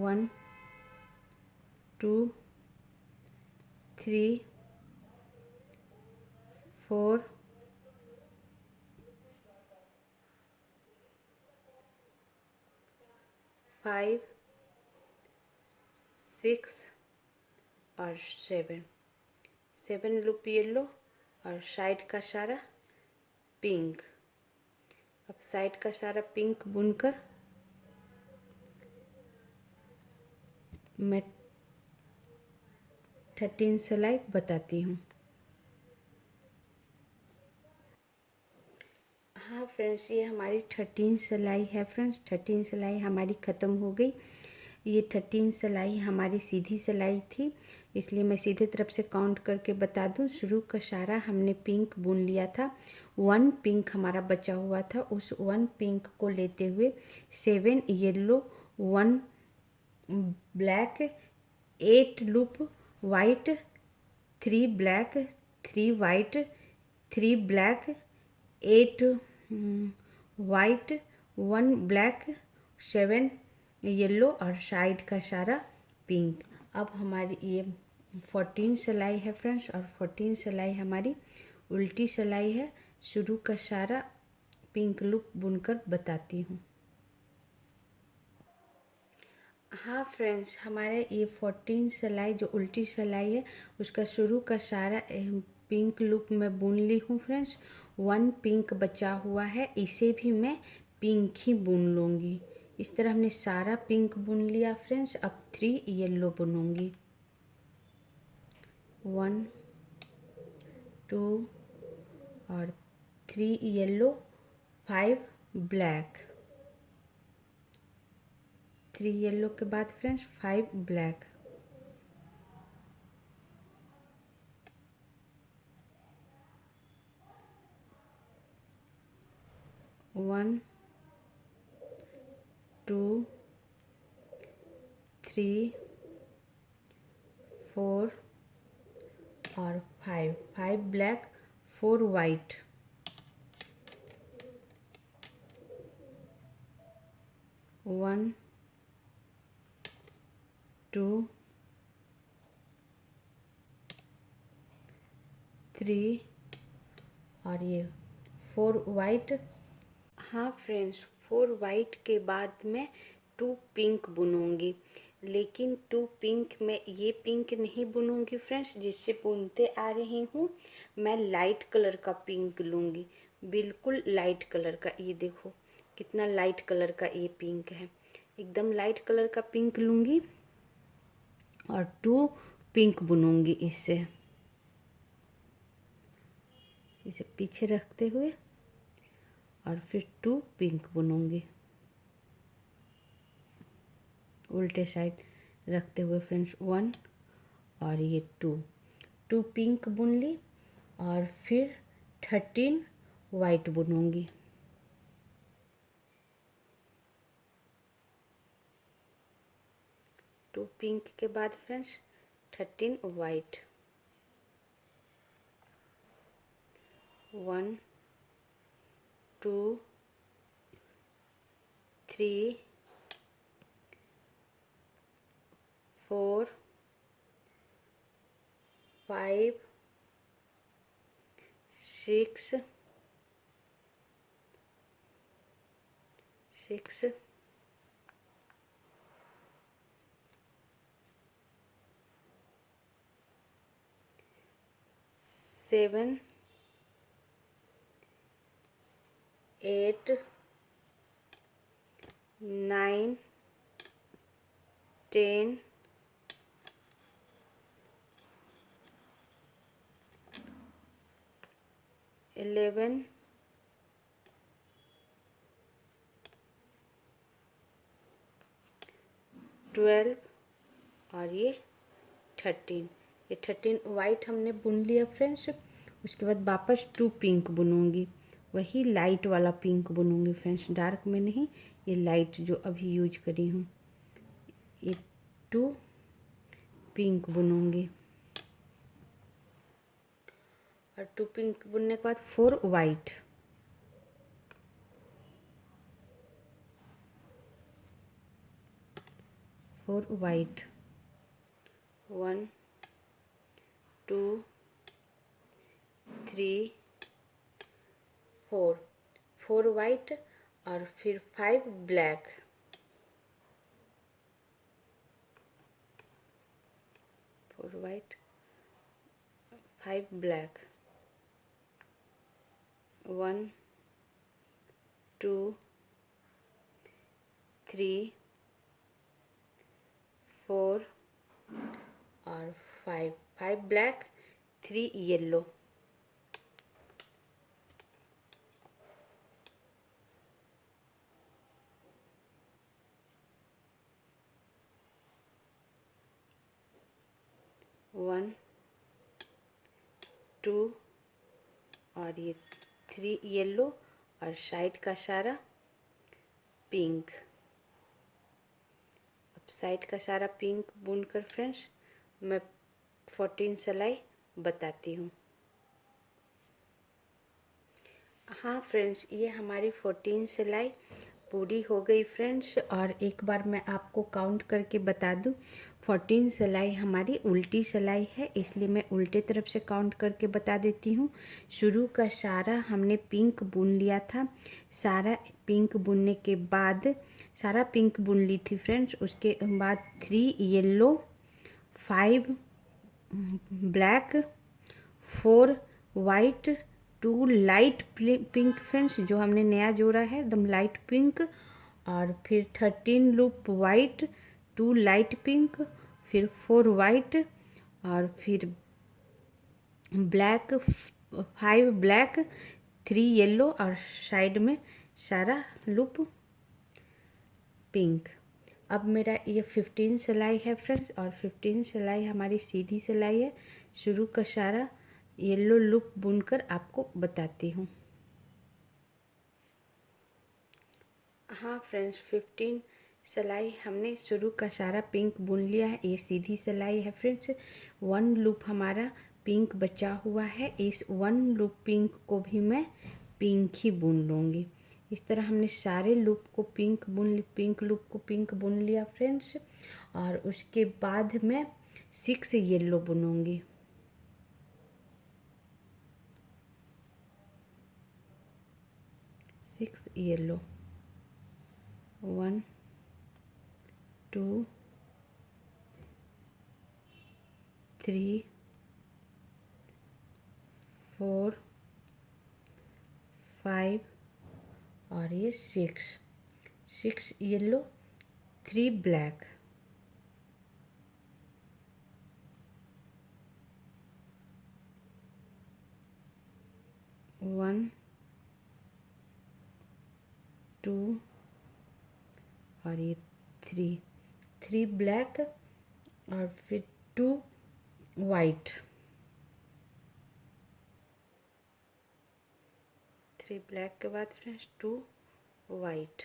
1 2 3 4 5 6 और 7 लूप येलो और साइड का सारा पिंक। अब साइड का सारा पिंक बुनकर मैं 13 सिलाई बताती हूँ। हाँ फ्रेंड्स, ये हमारी 13 सिलाई है फ्रेंड्स। 13 सिलाई हमारी ख़त्म हो गई। ये 13 सिलाई हमारी सीधी सिलाई थी, इसलिए मैं सीधे तरफ से काउंट करके बता दूं। शुरू का सारा हमने पिंक बुन लिया था। 1 पिंक हमारा बचा हुआ था। उस 1 पिंक को लेते हुए 7 yellow, 1 black, 8 loop white, 3 black, 3 white, 3 black, 8 white, 1 black, 7 yellow और साइड का सारा पिंक। अब हमारी ये 14 सिलाई है फ्रेंड्स, और 14 सिलाई हमारी उल्टी सिलाई है। शुरू का सारा पिंक लूप बुनकर बताती हूँ। हाँ फ्रेंड्स, हमारे ये 14 सिलाई जो उल्टी सिलाई है उसका शुरू का सारा पिंक लूप में बुन ली हूँ फ्रेंड्स। 1 पिंक बचा हुआ है, इसे भी मैं पिंक ही बुन लूँगी। इस तरह हमने सारा पिंक बुन लिया फ्रेंड्स। अब 3 येलो बुनूँगी। 1 2 और 3 येलो, 5 ब्लैक। 3 येलो के बाद फ्रेंड्स 5 ब्लैक। 1 2 3 4 और 5 ब्लैक, 4 वाइट। 1 2 3 और ये 4 वाइट। हाँ फ्रेंड्स, 4 वाइट के बाद मैं 2 पिंक बुनूंगी, लेकिन 2 पिंक में ये पिंक नहीं बुनूंगी फ्रेंड्स जिससे बुनते आ रही हूँ। मैं लाइट कलर का पिंक लूँगी, बिल्कुल लाइट कलर का। ये देखो कितना लाइट कलर का ये पिंक है, एकदम लाइट कलर का पिंक लूँगी और 2 पिंक बुनूंगी इससे। इसे पीछे रखते हुए और फिर 2 पिंक बुनूंगी उल्टे साइड रखते हुए फ्रेंड्स। 1 और ये 2 पिंक बुन ली और फिर 13 वाइट बुनूंगी। 2 पिंक के बाद फ्रेंड्स 13 वाइट। 1 2 3 4 5 6 7 8 9 10 11 12 और ये 13। ये 13 वाइट हमने बुन लिया फ्रेंड्स। उसके बाद वापस 2 पिंक बुनूंगी, वही लाइट वाला पिंक बुनूंगी फ्रेंड्स, डार्क में नहीं, ये लाइट जो अभी यूज करी हूँ। ये 2 पिंक बुनूंगी और 2 पिंक बुनने के बाद 4 वाइट। 4 वाइट। 1 2 3 4 वाइट और फिर 5 ब्लैक। 4 white 5 black. 1 2 3 4 और 5 ब्लैक, 3 येलो। 1 2 और ये 3 येलो और साइड का सारा पिंक। अब साइड का सारा पिंक बुनकर फ्रेंड्स मैं 14 सिलाई बताती हूँ। हाँ फ्रेंड्स, ये हमारी 14 सिलाई पूरी हो गई फ्रेंड्स। और एक बार मैं आपको काउंट करके बता दूँ, 14 सिलाई हमारी उल्टी सिलाई है, इसलिए मैं उल्टे तरफ से काउंट करके बता देती हूँ। शुरू का सारा हमने पिंक बुन लिया था। सारा पिंक बुनने के बाद सारा पिंक बुन ली थी फ्रेंड्स। उसके बाद 3 yellow, 5 black, 4 white, 2 light pink friends, जो हमने नया जोड़ा है एकदम लाइट पिंक। और फिर 13 लूप वाइट, 2 लाइट पिंक, फिर 4 वाइट, और फिर ब्लैक, 5 ब्लैक, 3 येलो और साइड में सारा लूप पिंक। अब मेरा ये 15 सिलाई है फ्रेंड्स, और 15 सिलाई हमारी सीधी सिलाई है। शुरू का सारा येलो लूप बुनकर आपको बताती हूँ। हाँ फ्रेंड्स, 15 सिलाई हमने शुरू का सारा पिंक बुन लिया है। ये सीधी सिलाई है फ्रेंड्स। 1 लूप हमारा पिंक बचा हुआ है। इस 1 लूप पिंक को भी मैं पिंक ही बुन लूँगी। इस तरह हमने सारे लूप को पिंक लूप को पिंक बुन लिया फ्रेंड्स। और उसके बाद मैं 6 येलो बुनूँगी। 6 येलो, 1 2 3 4 5 और ये 6 येलो, 3 ब्लैक, 1 2 और ये 3 ब्लैक, और फिर 2 वाइट, 3 ब्लैक के बाद फ्रेंड्स 2 वाइट,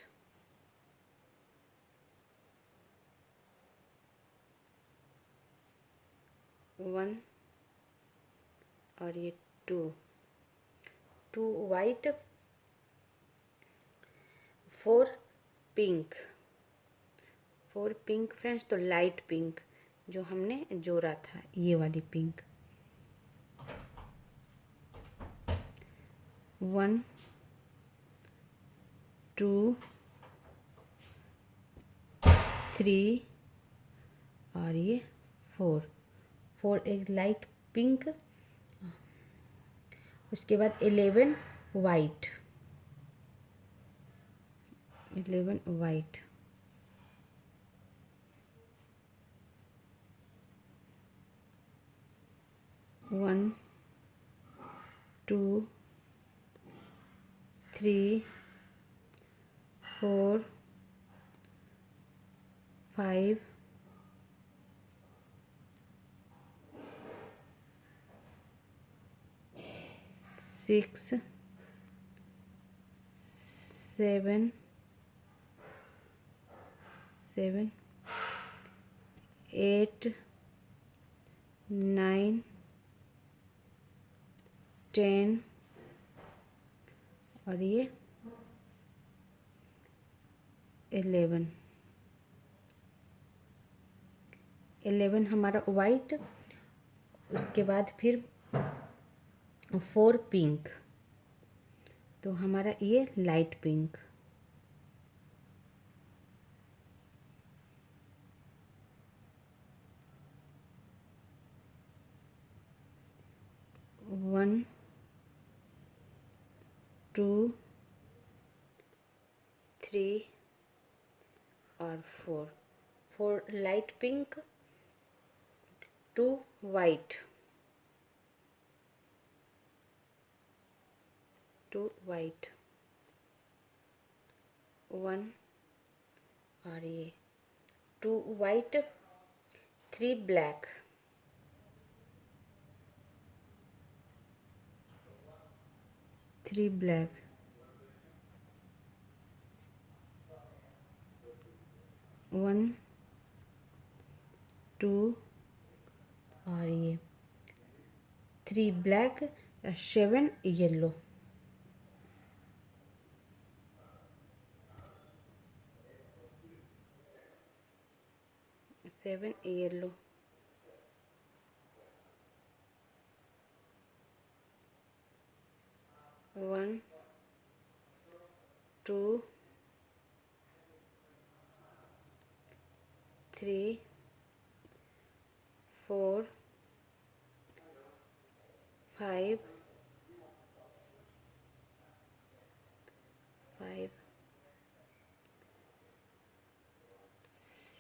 1 और ये 2 वाइट, 4 पिंक, 4 पिंक फ्रेंड्स, तो लाइट पिंक जो हमने जोड़ा था, ये वाली पिंक। 1 2 3 और ये 4 एक लाइट पिंक। उसके बाद 11 वाइट, 11 वाइट, 1 2 3 4 5 6 7 8 9 10 और ये 11 हमारा वाइट। उसके बाद फिर 4 पिंक, तो हमारा ये लाइट पिंक। 1 2 3 और 4 लाइट पिंक, 2 वाइट, 1 और ये 2 वाइट, 3 ब्लैक, 3 ब्लैक, 1 2 और ये 3 ब्लैक, 7 येलो, 7 येलो, 1 2 3 4 5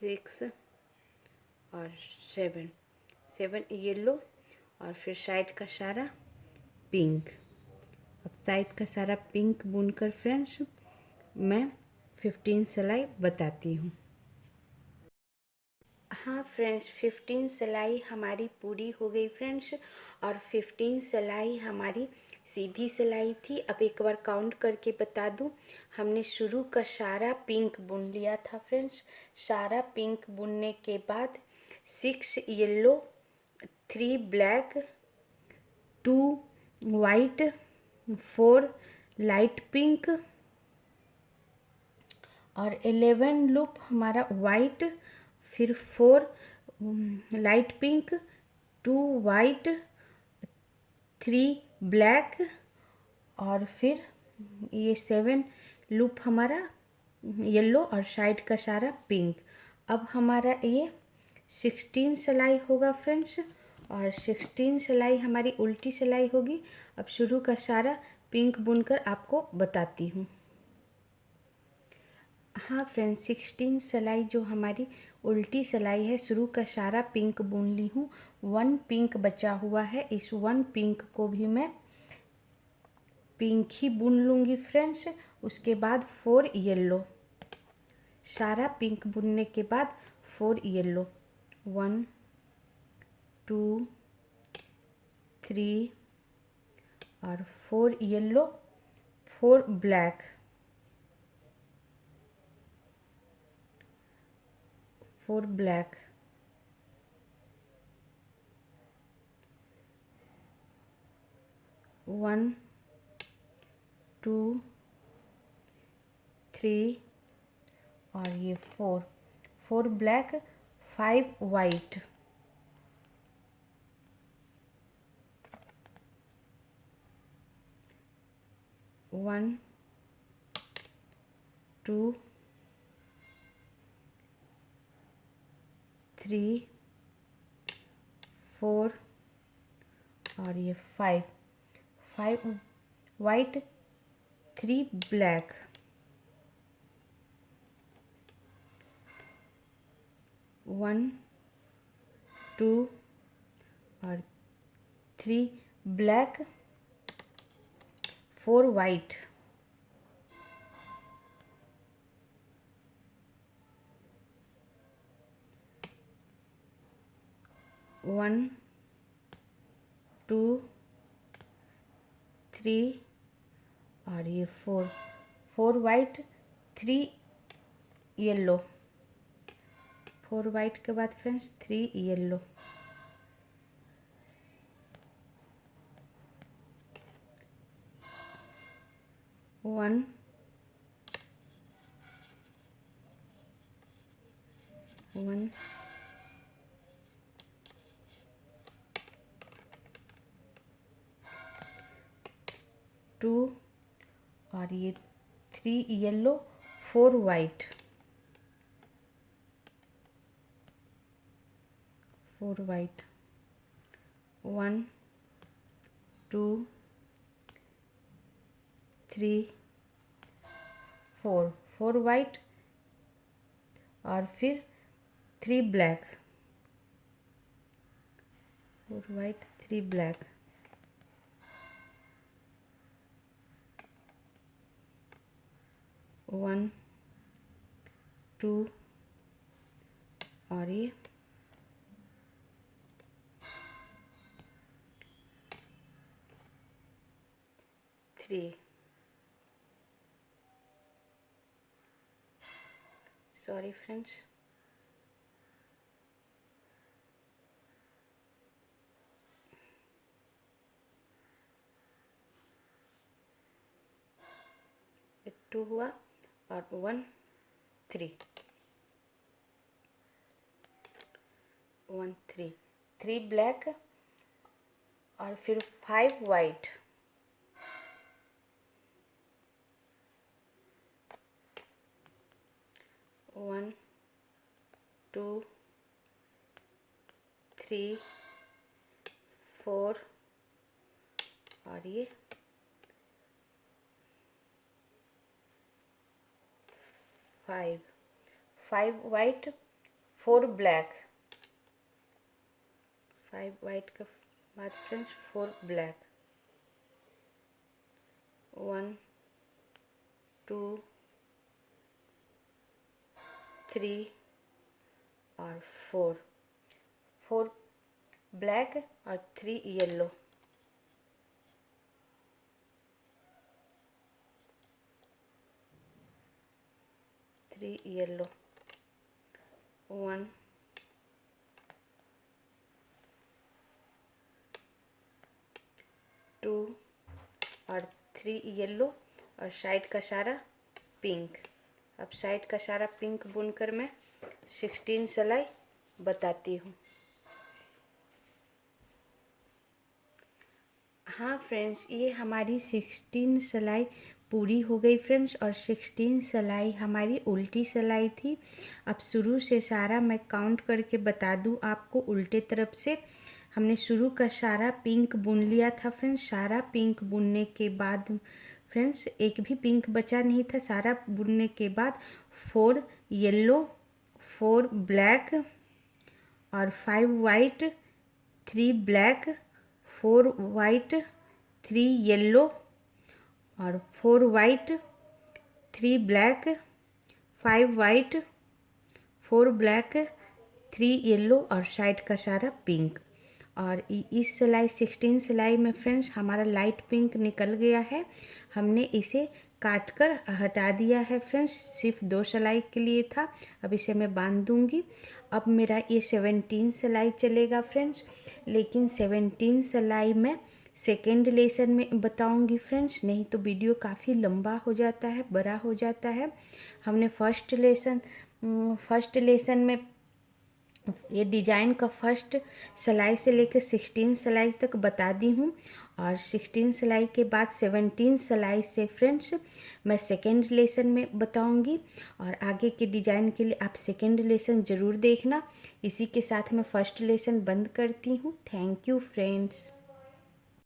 6 और 7 येलो और फिर साइड का सारा पिंक। अब साइड का सारा पिंक बुनकर फ्रेंड्स मैं 15 सिलाई बताती हूँ। हाँ फ्रेंड्स, 15 सिलाई हमारी पूरी हो गई फ्रेंड्स, और 15 सिलाई हमारी सीधी सिलाई थी। अब एक बार काउंट करके बता दूँ, हमने शुरू का सारा पिंक बुन लिया था फ्रेंड्स। सारा पिंक बुनने के बाद 6 yellow, 3 black, 2 white, 4 light pink और 11 लूप हमारा वाइट, फिर 4 लाइट पिंक, 2 वाइट, 3 ब्लैक और फिर ये 7 लूप हमारा येलो और साइड का सारा पिंक। अब हमारा ये 16 सिलाई होगा फ्रेंड्स, और 16 सिलाई हमारी उल्टी सिलाई होगी। अब शुरू का सारा पिंक बुनकर आपको बताती हूँ। हाँ फ्रेंड्स, 16 सिलाई जो हमारी उल्टी सिलाई है, शुरू का सारा पिंक बुन ली हूँ। 1 पिंक बचा हुआ है, इस 1 पिंक को भी मैं पिंक ही बुन लूँगी फ्रेंड्स। उसके बाद 4 येलो, सारा पिंक बुनने के बाद 4 येलो, 1 2 3 और 4 येलो, 4 ब्लैक, 4 ब्लैक, 1 2 3 और ये 4 ब्लैक, 5 वाइट, 1 2 3 4 और ये 5 वाइट, 3 ब्लैक, 1 2 और 3 ब्लैक, 4 वाइट, 1 2 3 और ये 4 वाइट, 3 येलो, 4 वाइट के बाद फ्रेंड्स 3 येलो, 1 1 2 और ये 3 येलो, 4 वाइट, 4 वाइट, 1 2 3 4 वाइट और फिर 3 ब्लैक, 4 वाइट, 3 ब्लैक, 1 2 और ये 3 3, sorry friends, ये 2 हुआ और 1 3 1 3 3 ब्लैक और फिर 5 वाइट, 1 2 3 4 और ये 5 वाइट 4 ब्लैक, 5 वाइट का बाद फ्रेंड्स 4 ब्लैक, 1 2 3 और 4 ब्लैक और 3 येलो, 3 येलो, 1 2 और 3 येलो और साइड का सारा पिंक। अब साइड का सारा पिंक बुनकर मैं 16 सिलाई बताती हूँ। हाँ फ्रेंड्स, ये हमारी 16 सिलाई पूरी हो गई फ्रेंड्स, और 16 सिलाई हमारी उल्टी सिलाई थी। अब शुरू से सारा मैं काउंट करके बता दूँ आपको। उल्टे तरफ से हमने शुरू का सारा पिंक बुन लिया था फ्रेंड्स। सारा पिंक बुनने के बाद फ्रेंड्स एक भी पिंक बचा नहीं था। सारा बुनने के बाद 4 येलो 4 ब्लैक और 5 वाइट 3 ब्लैक 4 वाइट 3 येलो और 4 white 3 black 5 white 4 black 3 yellow और साइड का सारा पिंक। और इस सिलाई 16 सिलाई में फ्रेंड्स हमारा लाइट पिंक निकल गया है। हमने इसे काट कर हटा दिया है फ्रेंड्स, सिर्फ 2 सिलाई के लिए था। अब इसे मैं बांध दूंगी। अब मेरा ये 17 सिलाई चलेगा फ्रेंड्स, लेकिन 17 सिलाई में सेकेंड लेसन में बताऊंगी फ्रेंड्स, नहीं तो वीडियो काफ़ी लंबा हो जाता है, बड़ा हो जाता है। हमने फर्स्ट लेसन में ये डिज़ाइन का फर्स्ट सिलाई से लेकर 16 सिलाई तक बता दी हूँ, और 16 सिलाई के बाद 17 सिलाई से फ्रेंड्स मैं सेकेंड लेसन में बताऊँगी। और आगे के डिज़ाइन के लिए आप सेकेंड लेसन ज़रूर देखना। इसी के साथ मैं फर्स्ट लेसन बंद करती हूँ। Thank you friends.